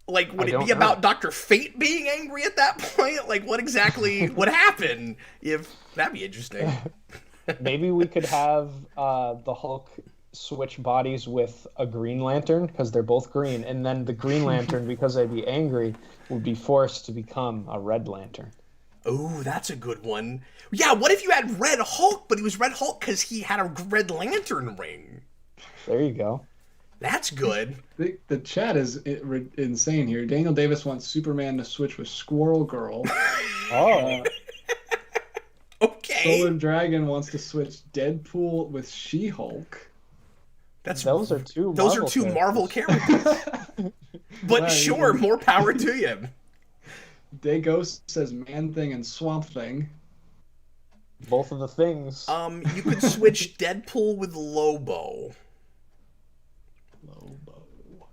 would it be about Dr. Fate being angry at that point? Like, what exactly would happen? If that'd be interesting. Maybe we could have the Hulk switch bodies with a Green Lantern, because they're both green, and then the Green Lantern, because they'd be angry, would be forced to become a Red Lantern. Oh, that's a good one. Yeah, what if you had Red Hulk, but he was Red Hulk because he had a Red Lantern ring? There you go. That's good. The chat is insane here. Daniel Davis wants Superman to switch with Squirrel Girl. Oh. Okay. Solar Dragon wants to switch Deadpool with She-Hulk. Those are two Marvel characters. But Right, sure, more power to you. Day Ghost says Man-Thing and Swamp Thing. Both of the things. You could switch Deadpool with Lobo.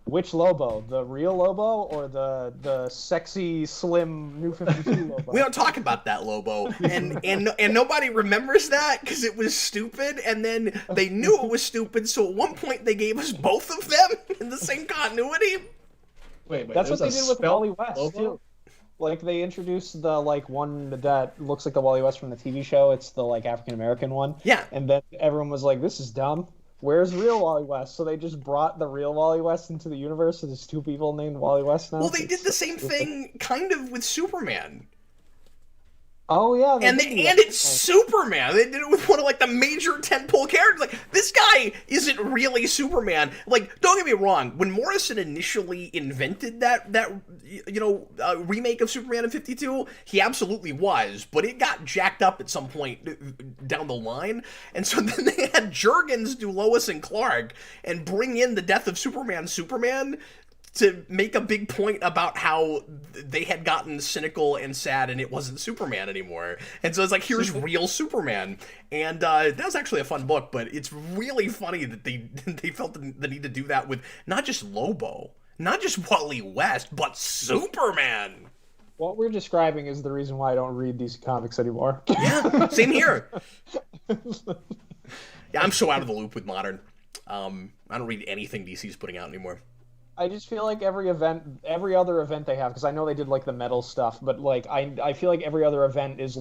Which Lobo? The real Lobo or the sexy, slim New 52 Lobo? We don't talk about that Lobo, and nobody remembers that because it was stupid, and then they knew it was stupid, so at one point they gave us both of them in the same continuity. Wait, That's what they did with Wally West Lobo? too. Like they introduced the one that looks like the Wally West from the TV show. It's the African American one. Yeah. And then everyone was like, "This is dumb. Where's real Wally West?" So they just brought the real Wally West into the universe. So there's two people named Wally West now. Well, they did the same thing kind of with Superman. Oh yeah, And it's Superman. They did it with one of the major tentpole characters. This guy isn't really Superman. Don't get me wrong. When Morrison initially invented that remake of Superman in 52, he absolutely was. But it got jacked up at some point down the line, and so then they had Jurgens do Lois and Clark and bring in the Death of Superman to make a big point about how they had gotten cynical and sad and it wasn't Superman anymore. And so it's here's real Superman. And that was actually a fun book, but it's really funny that they felt the need to do that with not just Lobo, not just Wally West, but Superman. What we're describing is the reason why I don't read these comics anymore. Yeah, same here. Yeah, I'm so out of the loop with modern. I don't read anything DC's putting out anymore. I just feel like every other event they have, because I know they did the metal stuff, but I feel like every other event is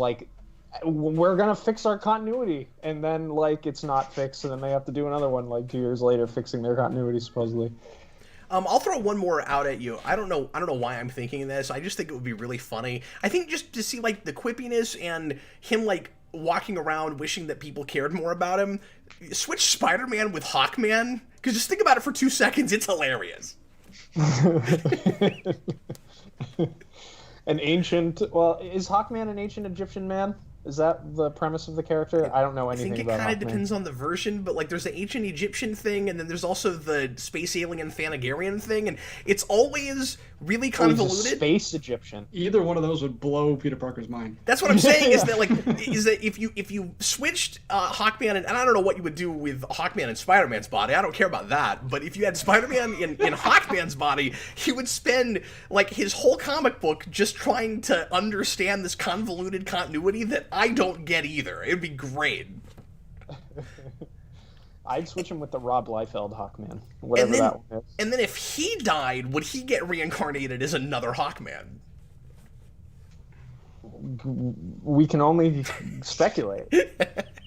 we're gonna fix our continuity, and then it's not fixed, and then they have to do another one 2 years later fixing their continuity supposedly. I'll throw one more out at you. I don't know why I'm thinking this. I just think it would be really funny. I think just to see the quippiness and him walking around wishing that people cared more about him. Switch Spider-Man with Hawkman, because just think about it for 2 seconds. It's hilarious. Is Hawkman an ancient Egyptian man? Is that the premise of the character? I don't know anything about Hawkman. I think it kind of depends on the version, but there's the ancient Egyptian thing, and then there's also the space alien Thanagarian thing, and it's always really convoluted. Space Egyptian. Either one of those would blow Peter Parker's mind. That's what I'm saying. Is that if you switched Hawkman and I don't know what you would do with Hawkman and Spider-Man's body. I don't care about that. But if you had Spider-Man in Hawkman's body, he would spend his whole comic book just trying to understand this convoluted continuity that I don't get either. It'd be great. I'd switch him with the Rob Liefeld Hawkman, whatever that one is. And then if he died, would he get reincarnated as another Hawkman? We can only speculate.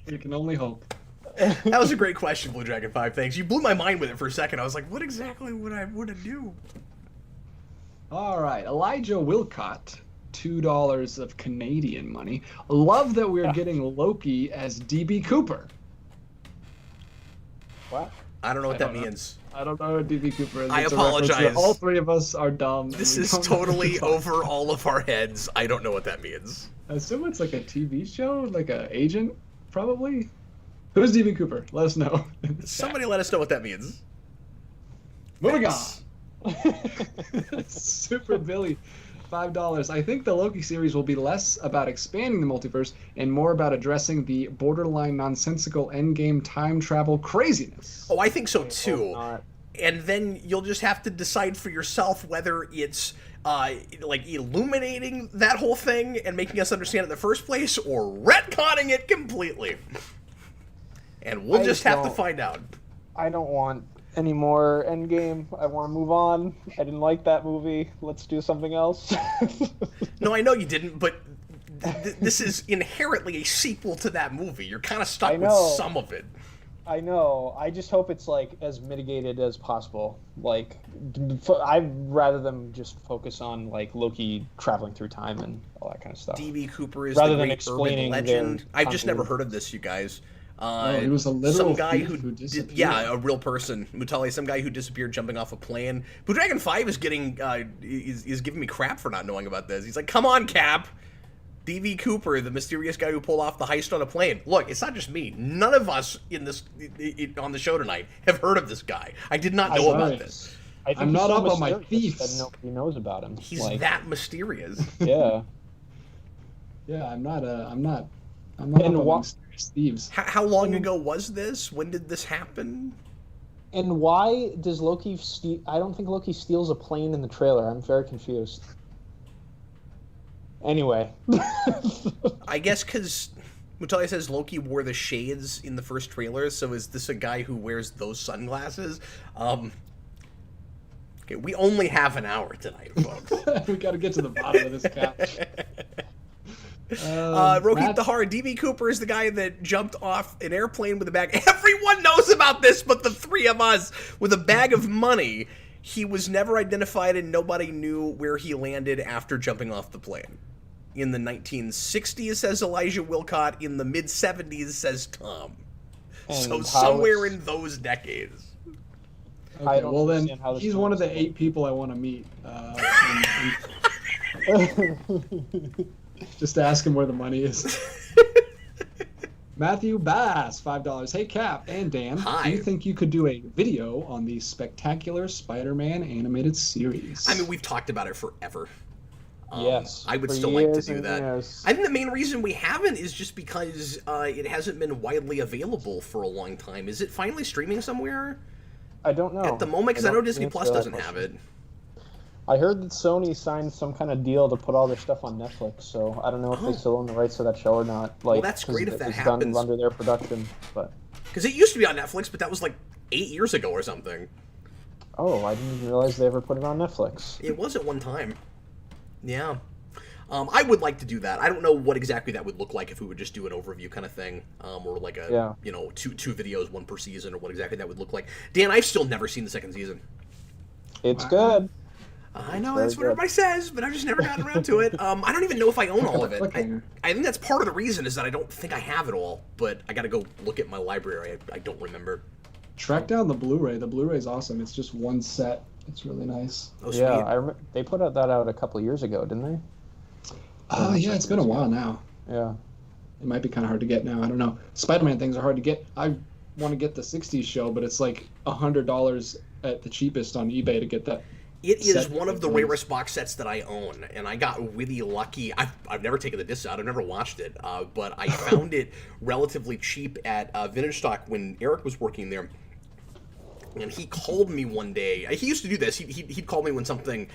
We can only hope. That was a great question, Blue Dragon 5. Thanks. You blew my mind with it for a second. I was like, what exactly would I do? All right, Elijah Wilcott. $2 of Canadian money. Love that we're getting Loki as DB Cooper. What? I don't know what that means. I don't know what DB Cooper is. I It's apologize. All three of us are dumb. This is totally over all of our heads. I don't know what that means. I assume it's a TV show, an agent, probably. Who's DB Cooper? Let us know. Somebody let us know what that means. Moving on. Super Billy. $5. I think the Loki series will be less about expanding the multiverse and more about addressing the borderline nonsensical endgame time travel craziness. Oh, I think so too. And then you'll just have to decide for yourself whether it's illuminating that whole thing and making us understand it in the first place, or retconning it completely. And we'll just have to find out. I don't want any more Endgame. I want to move on. I didn't like that movie. Let's do something else. No, I know you didn't, but this is inherently a sequel to that movie. You're kind of stuck with some of it. I know. I just hope it's as mitigated as possible. I'd rather them just focus on Loki traveling through time and all that kind of stuff. DB Cooper is rather the than great explaining urban legend. I've just never heard of this, you guys. He was a literal some guy who disappeared. a real person. Mutali, some guy who disappeared jumping off a plane. Blue Dragon 5 is getting is giving me crap for not knowing about this. He's like, come on, Cap. D.B. Cooper, the mysterious guy who pulled off the heist on a plane. Look, it's not just me. None of us on the show tonight have heard of this guy. I did not know about this. I think I'm he's not so up on my mysterious thieves. that nobody knows about him. He's that mysterious. Yeah. Yeah, I'm not up on mysterious thieves. How long ago was this? When did this happen? And why does Loki steal? I don't think Loki steals a plane in the trailer. I'm very confused. Anyway. I guess because Mutalia says Loki wore the shades in the first trailer, so is this a guy who wears those sunglasses? Okay, we only have an hour tonight, folks. We got to get to the bottom of this couch. Rohit Dahar, D.B. Cooper is the guy that jumped off an airplane with a bag. Everyone knows about this but the three of us. With a bag of money. He was never identified and nobody knew where he landed after jumping off the plane. In the 1960s, says Elijah Wilcott. In the mid-70s, says Tom. So somewhere in those decades. Okay, well then, he's one of the 8 people I want to meet. Just to ask him where the money is. Matthew Bass, $5. Hey, Cap and Dan. Hi. Do you think you could do a video on the spectacular Spider-Man animated series? I mean, we've talked about it forever. Yes. I would still like to do that. I think the main reason we haven't is just because it hasn't been widely available for a long time. Is it finally streaming somewhere? I don't know. At the moment, because I know Disney Plus doesn't have it. I heard that Sony signed some kind of deal to put all their stuff on Netflix, so I don't know if they still own the rights to that show or not. Like, well, that's great if that happens. Done under their production, but because it used to be on Netflix, but that was like 8 years ago or something. Oh, I didn't even realize they ever put it on Netflix. It was at one time. Yeah. I would like to do that. I don't know what exactly that would look like if we would just do an overview kind of thing, or like a two videos, one per season, or what exactly that would look like. Dan, I've still never seen the second season. It's good. I know that's what everybody says, but I've just never gotten around to it. I don't even know if I own all of it. I think that's part of the reason is that I don't think I have it all, but I got to go look at my library. I don't remember. Track down the Blu-ray. The Blu-ray's awesome. It's just one set. It's really nice. Oh, sweet. Yeah, they put that out a couple of years ago, didn't they? Oh, yeah, it's been a while now. Yeah. It might be kind of hard to get now. I don't know. Spider-Man things are hard to get. I want to get the 60s show, but it's like $100 at the cheapest on eBay to get that. It is one of the rarest box sets that I own, and I got really lucky. I've never taken the disc out. I've never watched it, but I found it relatively cheap at Vintage Stock when Eric was working there. And he called me one day. He used to do this. He'd call me when something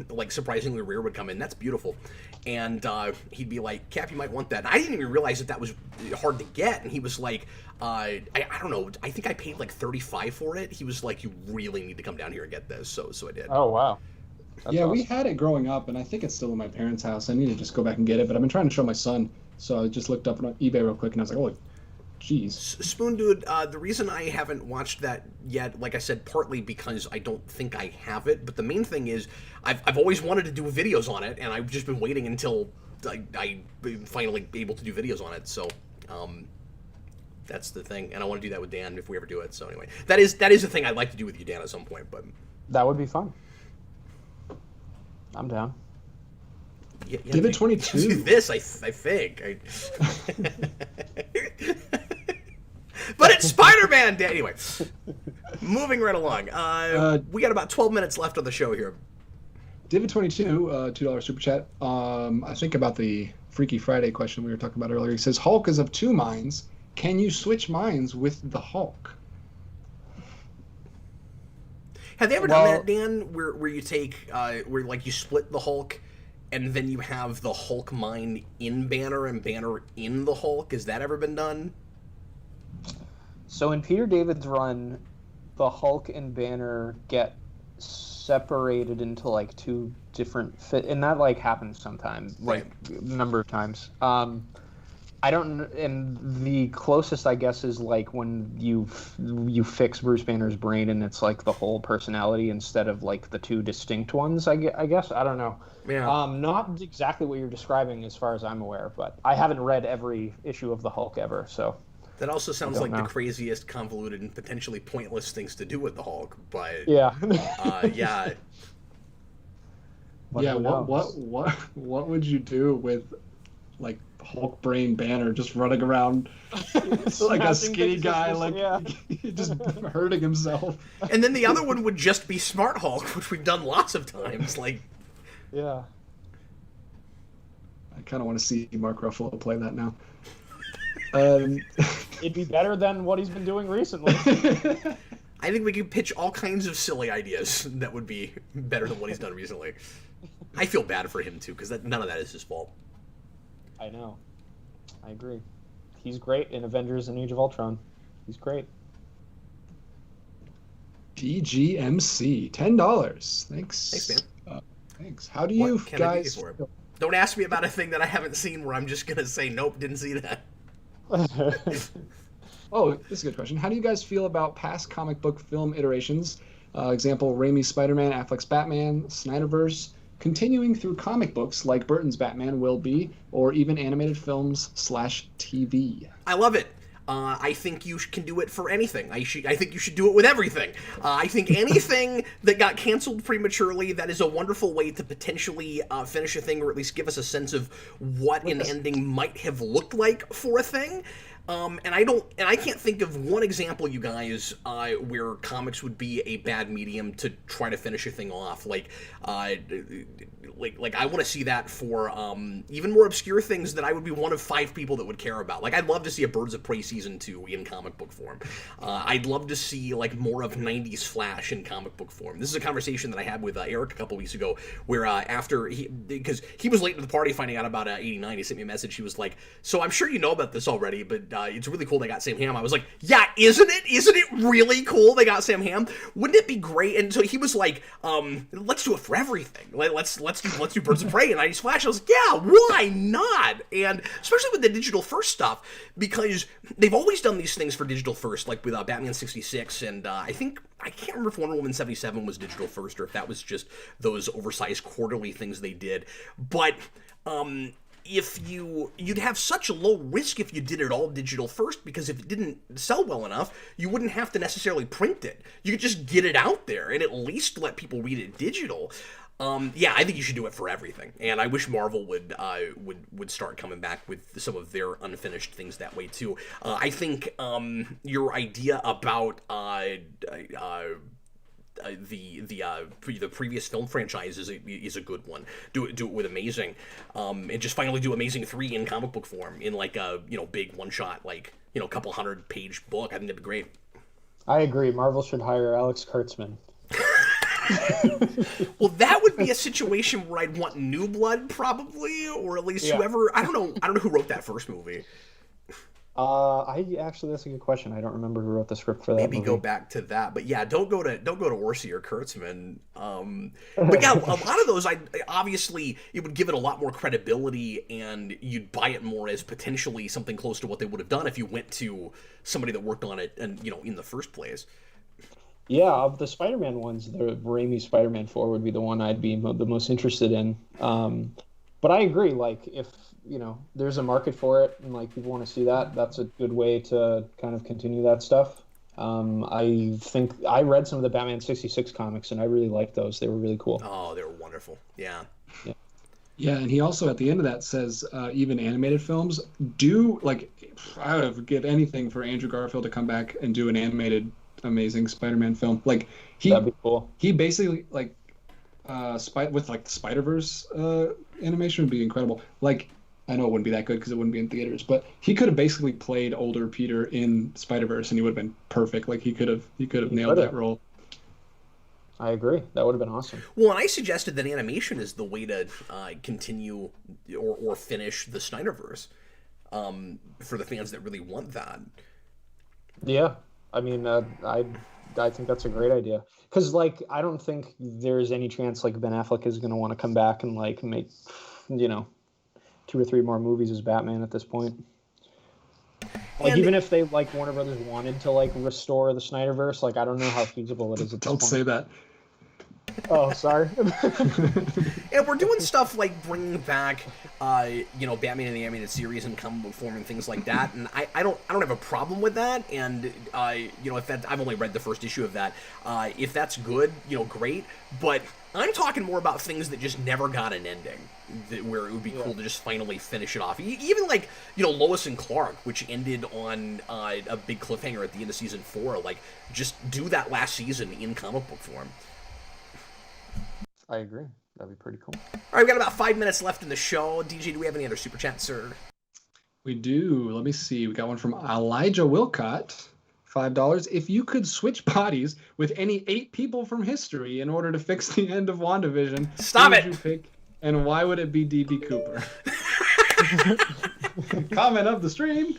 like surprisingly rare would come in. That's beautiful. And he'd be like, Cap, you might want that. And I didn't even realize that was hard to get. And he was like, I don't know. I think I paid like $35 for it. He was like, you really need to come down here and get this. So I did. Oh, wow. That's awesome. we had it growing up, and I think it's still in my parents' house. I need to just go back and get it. But I've been trying to show my son. So I just looked up on eBay real quick, and I was like, holy jeez. Spoon Dude, the reason I haven't watched that yet, like I said, partly because I don't think I have it, but the main thing is I've always wanted to do videos on it, and I've just been waiting until I'm finally able to do videos on it, so that's the thing, and I want to do that with Dan if we ever do it, so anyway. That is the thing I'd like to do with you, Dan, at some point, but... That would be fun. I'm down. Yeah, Give it 22. This, I think. But it's Spider-Man Day! Anyway, moving right along. We got about 12 minutes left on the show here. David22, $2 super chat. I think about the Freaky Friday question we were talking about earlier. He says, Hulk is of two minds. Can you switch minds with the Hulk? Have they ever done that, Dan, where you take, where like you split the Hulk and then you have the Hulk mind in Banner and Banner in the Hulk? Has that ever been done? So in Peter David's run, the Hulk and Banner get separated into like two different and that like happens sometime, like a number of times. I don't, and the closest I guess is like when you fix Bruce Banner's brain and it's like the whole personality instead of like the two distinct ones. I guess I don't know. Yeah. Not exactly what you're describing as far as I'm aware, but I haven't read every issue of the Hulk ever, so. That also sounds like the craziest, convoluted, and potentially pointless things to do with the Hulk, but yeah, yeah. What would you do with like Hulk brain Banner just running around like a skinny guy, like just hurting himself. And then the other one would just be Smart Hulk, which we've done lots of times. Like, yeah. I kind of want to see Mark Ruffalo play that now. It'd be better than what he's been doing recently. I think we could pitch all kinds of silly ideas that would be better than what he's done recently. I feel bad for him, too, because none of that is his fault. I know. I agree. He's great in Avengers and Age of Ultron. He's great. DGMC, $10. Thanks. Thanks, man. Thanks. How do you guys... I do Don't ask me about a thing that I haven't seen where I'm just going to say, nope, didn't see that. Oh, this is a good question. How do you guys feel about past comic book film iterations? Example, Raimi's Spider-Man, Affleck's Batman, Snyderverse, continuing through comic books like Burton's Batman will be, or even animated films /TV. I love it. I think you can do it for anything. I think you should do it with everything. I think anything that got canceled prematurely, that is a wonderful way to potentially finish a thing, or at least give us a sense of what an ending might have looked like for a thing. And I can't think of one example, you guys, where comics would be a bad medium to try to finish a thing off. Like I want to see that for even more obscure things that I would be one of 5 people that would care about. Like, I'd love to see a Birds of Prey season 2 in comic book form. I'd love to see like more of 90s Flash in comic book form. This is a conversation that I had with Eric a couple weeks ago, where because he was late to the party finding out about 89, he sent me a message. He was like, "So I'm sure you know about this already, but it's really cool they got Sam Hamm." I was like, "Yeah, isn't it? Isn't it really cool they got Sam Hamm? Wouldn't it be great?" And so he was like, "Let's do it for everything. Let's do Birds of Prey and 90s Flash." I was like, "Yeah, why not?" And especially with the digital first stuff, because they've always done these things for digital first, like with Batman 66, and I can't remember if Wonder Woman 77 was digital first or if that was just those oversized quarterly things they did, but if you'd have such a low risk if you did it all digital first, because if it didn't sell well enough, you wouldn't have to necessarily print it. You could just get it out there and at least let people read it digital. Yeah, I think you should do it for everything, and I wish Marvel would start coming back with some of their unfinished things that way too. I think your idea about the previous film franchise is a good one. Do it with Amazing, and just finally do Amazing 3 in comic book form in like a big one shot, like couple 100-page book. I think that'd be great. I agree. Marvel should hire Alex Kurtzman. Well, that would be a situation where I'd want new blood, probably, or at least whoever. I don't know who wrote that first movie. That's a good question. I don't remember who wrote the script for that. Maybe go back to that, but yeah, don't go to Orsi or Kurtzman. But yeah, a lot of those, obviously it would give it a lot more credibility, and you'd buy it more as potentially something close to what they would have done if you went to somebody that worked on it and in the first place. Yeah, of the Spider-Man ones, the Raimi Spider-Man 4 would be the one I'd be the most interested in. But I agree, like, if, there's a market for it and, like, people want to see that, that's a good way to kind of continue that stuff. I think I read some of the Batman 66 comics, and I really liked those. They were really cool. Oh, they were wonderful. Yeah. Yeah, and he also, at the end of that, says even animated films do, like, I would give anything for Andrew Garfield to come back and do an animated Amazing Spider-Man film. Like, that'd be cool. He basically, like, with, like, the Spider-Verse animation would be incredible. Like, I know it wouldn't be that good because it wouldn't be in theaters, but he could have basically played older Peter in Spider-Verse, and he would have been perfect. Like, he could have nailed that role. I agree. That would have been awesome. Well, and I suggested that animation is the way to continue or finish the Snyderverse for the fans that really want that. Yeah. I mean, I think that's a great idea. Because, like, I don't think there's any chance, like, Ben Affleck is going to want to come back and, like, make, 2 or 3 more movies as Batman at this point. Like, even if they, like, Warner Brothers wanted to, like, restore the Snyderverse, like, I don't know how feasible it is at this point. Don't say that. Oh, sorry. And we're doing stuff like bringing back, Batman in the Animated Series and comic book form and things like that. And I don't have a problem with that. And if that, I've only read the first issue of that. If that's good, great. But I'm talking more about things that just never got an ending, where it would be cool to just finally finish it off. Even like, Lois and Clark, which ended on a big cliffhanger at the end of season 4. Like, just do that last season in comic book form. I agree. That'd be pretty cool. All right, we've got about 5 minutes left in the show. DJ, do we have any other super chats, sir? We do. Let me see. We got one from Elijah Wilcott. $5. If you could switch bodies with any 8 people from history in order to fix the end of WandaVision, Stop who it! would you pick, and why would it be D.B. Cooper? Comment of the stream.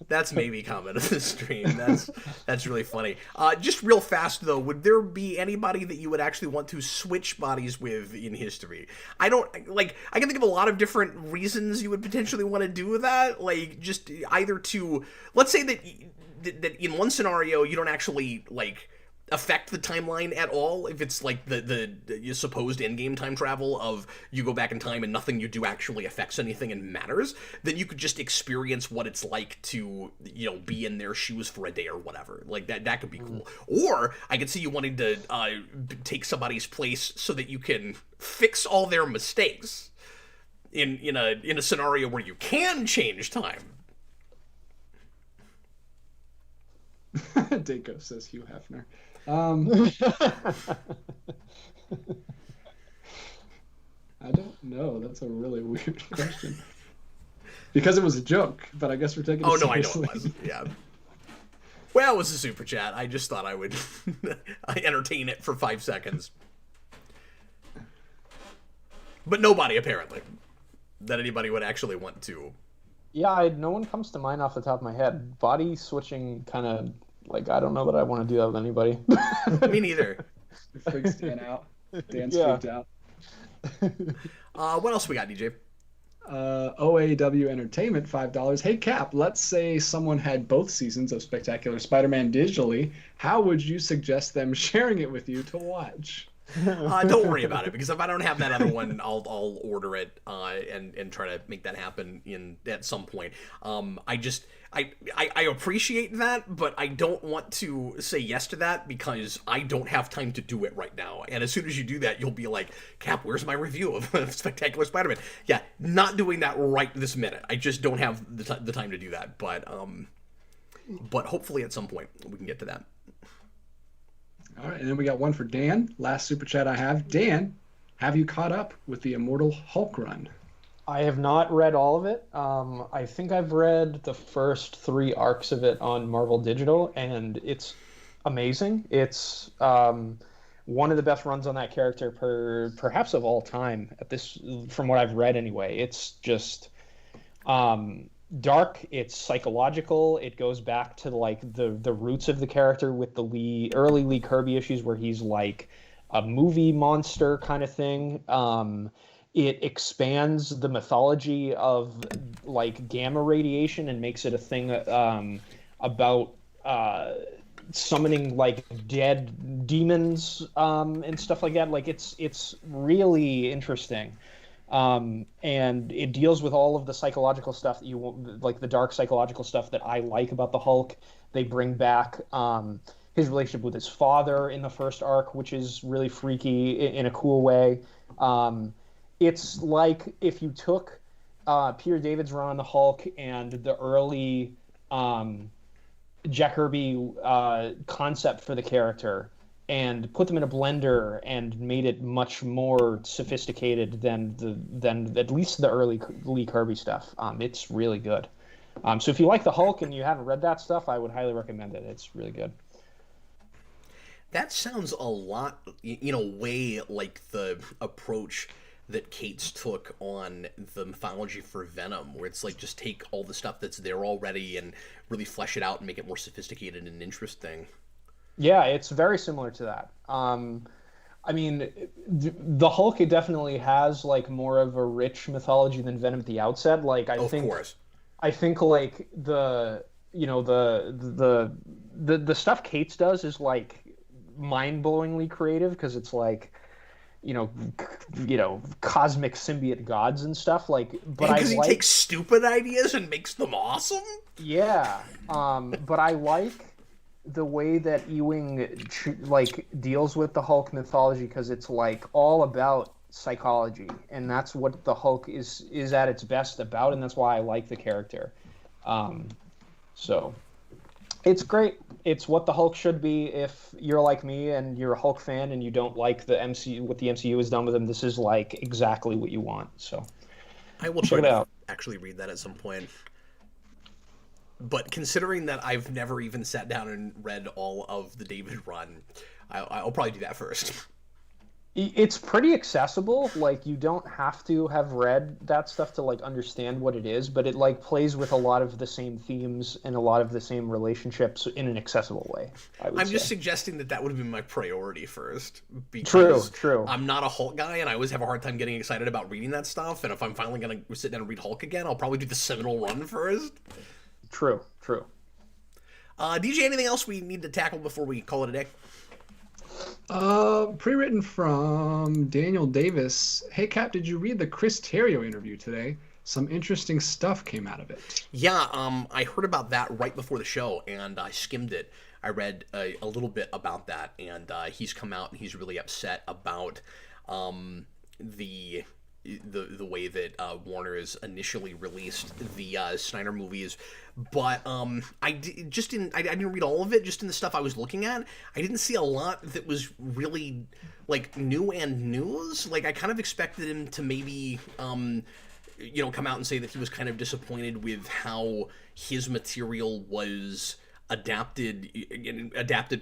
That's maybe comment of the stream. That's really funny. Just real fast though, would there be anybody that you would actually want to switch bodies with in history? I can think of a lot of different reasons you would potentially want to do that. Like, just either to, let's say that in one scenario you don't actually affect the timeline at all. If it's like the supposed endgame time travel of you go back in time and nothing you do actually affects anything and matters, then you could just experience what it's like to be in their shoes for a day or whatever. Like that could be cool. Or I could see you wanting to take somebody's place so that you can fix all their mistakes in a scenario where you can change time. Dako says Hugh Hefner. I don't know. That's a really weird question. Because it was a joke, but I guess we're taking it seriously. I know it was. Yeah. Well, it was a super chat. I just thought I would entertain it for 5 seconds. But nobody, apparently, that anybody would actually want to. Yeah, no one comes to mind off the top of my head. Body switching kind of, I don't know that I want to do that with anybody. Me neither. It freaks Dan out. Dan's freaked out. What else we got, DJ? OAW Entertainment, $5. Hey, Cap, let's say someone had both seasons of Spectacular Spider-Man digitally. How would you suggest them sharing it with you to watch? Don't worry about it, because if I don't have that other one, I'll order it and try to make that happen at some point. I appreciate that, but I don't want to say yes to that because I don't have time to do it right now. And as soon as you do that, you'll be like, Cap, where's my review of Spectacular Spider-Man? Yeah, not doing that right this minute. I just don't have the time to do that. But hopefully at some point we can get to that. All right, and then we got one for Dan. Last super chat I have. Dan, have you caught up with the Immortal Hulk run? I have not read all of it. I think I've read the first 3 arcs of it on Marvel Digital, and it's amazing. It's one of the best runs on that character, perhaps of all time. From what I've read anyway. It's just dark. It's psychological. It goes back to the roots of the character with the early Lee Kirby issues, where he's like a movie monster kind of thing. It expands the mythology of gamma radiation and makes it a thing about summoning dead demons and stuff like that. It's really interesting. And it deals with all of the psychological stuff that you want, the dark psychological stuff that I like about the Hulk. They bring back his relationship with his father in the first arc, which is really freaky in a cool way. It's like if you took Peter David's run on the Hulk and the early Jack Kirby concept for the character and put them in a blender and made it much more sophisticated than at least the early Lee Kirby stuff. It's really good. So if you like the Hulk and you haven't read that stuff, I would highly recommend it. It's really good. That sounds a lot, in a way, like the approach that Cates took on the mythology for Venom, where it's just take all the stuff that's there already and really flesh it out and make it more sophisticated and interesting. Yeah, it's very similar to that. I mean, the Hulk, it definitely has more of a rich mythology than Venom at the outset. Of course. I think the stuff Cates does is mind-blowingly creative because it's like, cosmic symbiote gods and stuff. Like, but because he takes stupid ideas and makes them awesome. Yeah, but I like the way that Ewing deals with the Hulk mythology because it's like all about psychology, and that's what the Hulk is at its best about, and that's why I like the character. So it's great. It's what the Hulk should be. If you're like me and you're a Hulk fan and you don't like the MCU, what the MCU has done with him, this is like exactly what you want. So I will try to actually read that at some point. But considering that I've never even sat down and read all of the David run, I'll probably do that first. It's pretty accessible. Like, you don't have to have read that stuff to like understand what it is, but it like plays with a lot of the same themes and a lot of the same relationships in an accessible way. I'm just suggesting that would have been my priority first. Because True. I'm not a Hulk guy, and I always have a hard time getting excited about reading that stuff. And if I'm finally gonna sit down and read Hulk again, I'll probably do the seminal run first. True. DJ, anything else we need to tackle before we call it a day? Pre-written from Daniel Davis. Hey, Cap, did you read the Chris Terrio interview today? Some interesting stuff came out of it. Yeah, I heard about that right before the show, and I skimmed it. I read a little bit about that, and he's come out and he's really upset about the way that Warner has initially released the Snyder movies, but I didn't read all of it. Just in the stuff I was looking at, I didn't see a lot that was really like new and news. Like, I kind of expected him to maybe come out and say that he was kind of disappointed with how his material was adapted.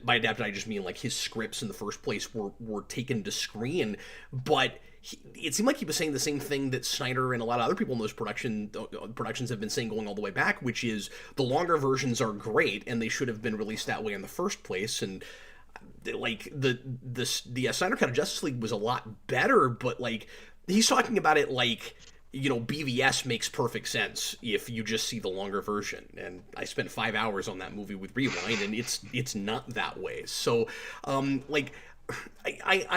By adapted I just mean like his scripts in the first place were taken to screen, but it seemed like he was saying the same thing that Snyder and a lot of other people in those productions have been saying going all the way back, which is the longer versions are great and they should have been released that way in the first place. And like the Snyder Cut of Justice League was a lot better, but like he's talking about it like, BVS makes perfect sense if you just see the longer version. And I spent 5 hours on that movie with Rewind, and it's not that way. So I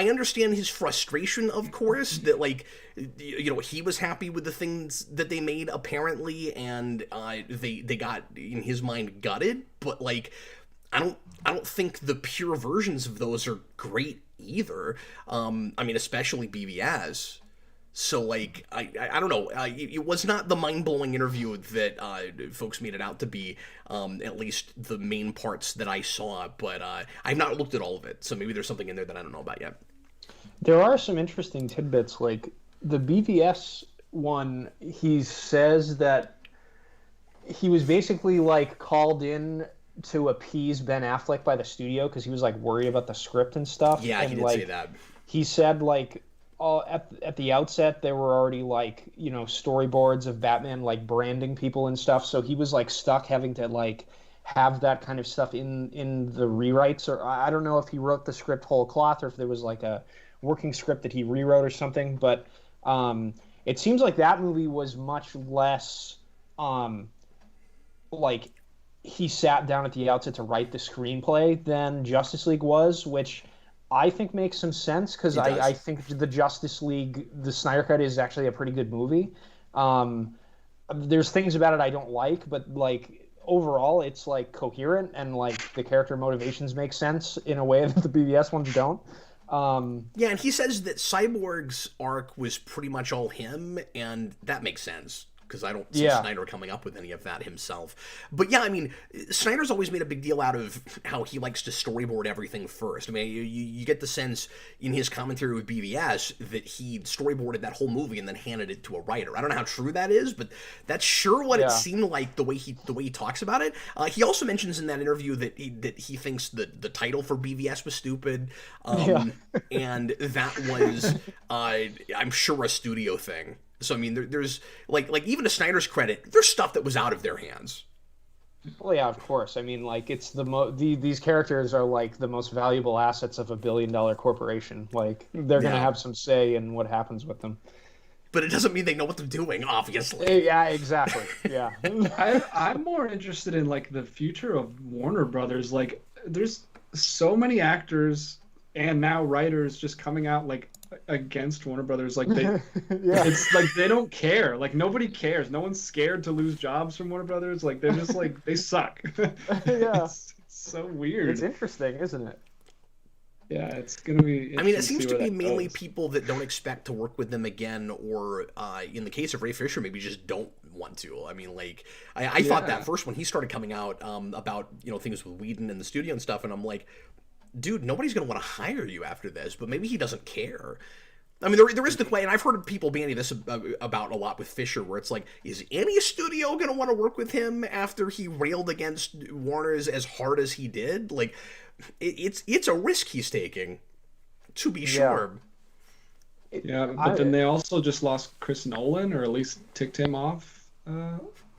understand his frustration, of course, that he was happy with the things that they made apparently, and they got, in his mind, gutted. But like, I don't think the pure versions of those are great either. Especially BVS. So like, I don't know. It was not the mind-blowing interview that folks made it out to be. At least the main parts that I saw, but I've not looked at all of it. So maybe there's something in there that I don't know about yet. There are some interesting tidbits, like the BVS one. He says that he was basically like called in to appease Ben Affleck by the studio because he was like worried about the script and stuff. Yeah, and, he did say that. He said like, at the outset there were already like storyboards of Batman like branding people and stuff, so he was like stuck having to like have that kind of stuff in the rewrites, or I don't know if he wrote the script whole cloth or if there was like a working script that he rewrote or something, but it seems like that movie was much less like he sat down at the outset to write the screenplay than Justice League was, which I think makes some sense because I think the Justice League, the Snyder Cut, is actually a pretty good movie. There's things about it I don't like, but like overall it's like coherent and like the character motivations make sense in a way that the BVS ones don't. Yeah, and he says that Cyborg's arc was pretty much all him, and that makes sense. Because I don't see Snyder coming up with any of that himself. But yeah, Snyder's always made a big deal out of how he likes to storyboard everything first. You get the sense in his commentary with BVS that he storyboarded that whole movie and then handed it to a writer. I don't know how true that is, but that's sure what it seemed like the way he talks about it. He also mentions in that interview that he thinks that the title for BVS was stupid, and that was I'm sure a studio thing. So there's like even to Snyder's credit, there's stuff that was out of their hands. Well, yeah, of course. It's these characters are like the most valuable assets of $1 billion corporation. Like they're gonna have some say in what happens with them. But it doesn't mean they know what they're doing, obviously. Yeah, exactly. Yeah. I'm more interested in like the future of Warner Brothers. Like there's so many actors and now writers just coming out like against Warner Brothers. Like they, it's like they don't care. Like nobody cares. No one's scared to lose jobs from Warner Brothers. Like they're just like they suck. It's so weird. It's interesting, isn't it? Yeah, it's gonna be. I mean, it seems to be that mainly goes. people that don't expect to work with them again, or in the case of Ray Fisher, maybe just don't want to. I mean, like I thought that first when he started coming out about things with Whedon and the studio and stuff, and I'm like, dude, nobody's gonna want to hire you after this. But maybe he doesn't care. I mean, there is the question, and I've heard people bandy this about a lot with Fisher, where it's like, is any studio going to want to work with him after he railed against Warner's as hard as he did? Like, it's a risk he's taking, to be sure. Yeah, but then they also just lost Chris Nolan, or at least ticked him off.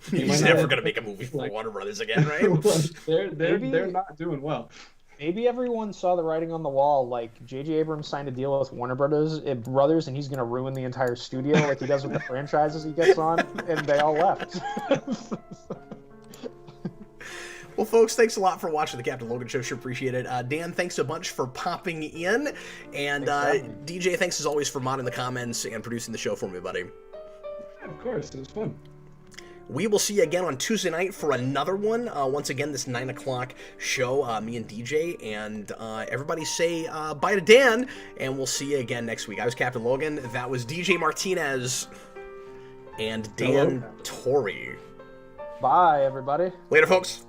He's never going to make a movie for Warner Brothers again, right? they're not doing well. Maybe everyone saw the writing on the wall. Like J.J. Abrams signed a deal with Warner Brothers, and he's going to ruin the entire studio, like he does with the franchises he gets on, and they all left. Well, folks, thanks a lot for watching the Captain Logan Show. Sure appreciate it. Dan, thanks a bunch for popping in, and DJ, thanks as always for modding the comments and producing the show for me, buddy. Of course, it was fun. We will see you again on Tuesday night for another one. Once again, this 9 o'clock show, me and DJ, and everybody say bye to Dan, and we'll see you again next week. I was Captain Logan. That was DJ Martinez and Dan Torrey. Bye, everybody. Later, folks.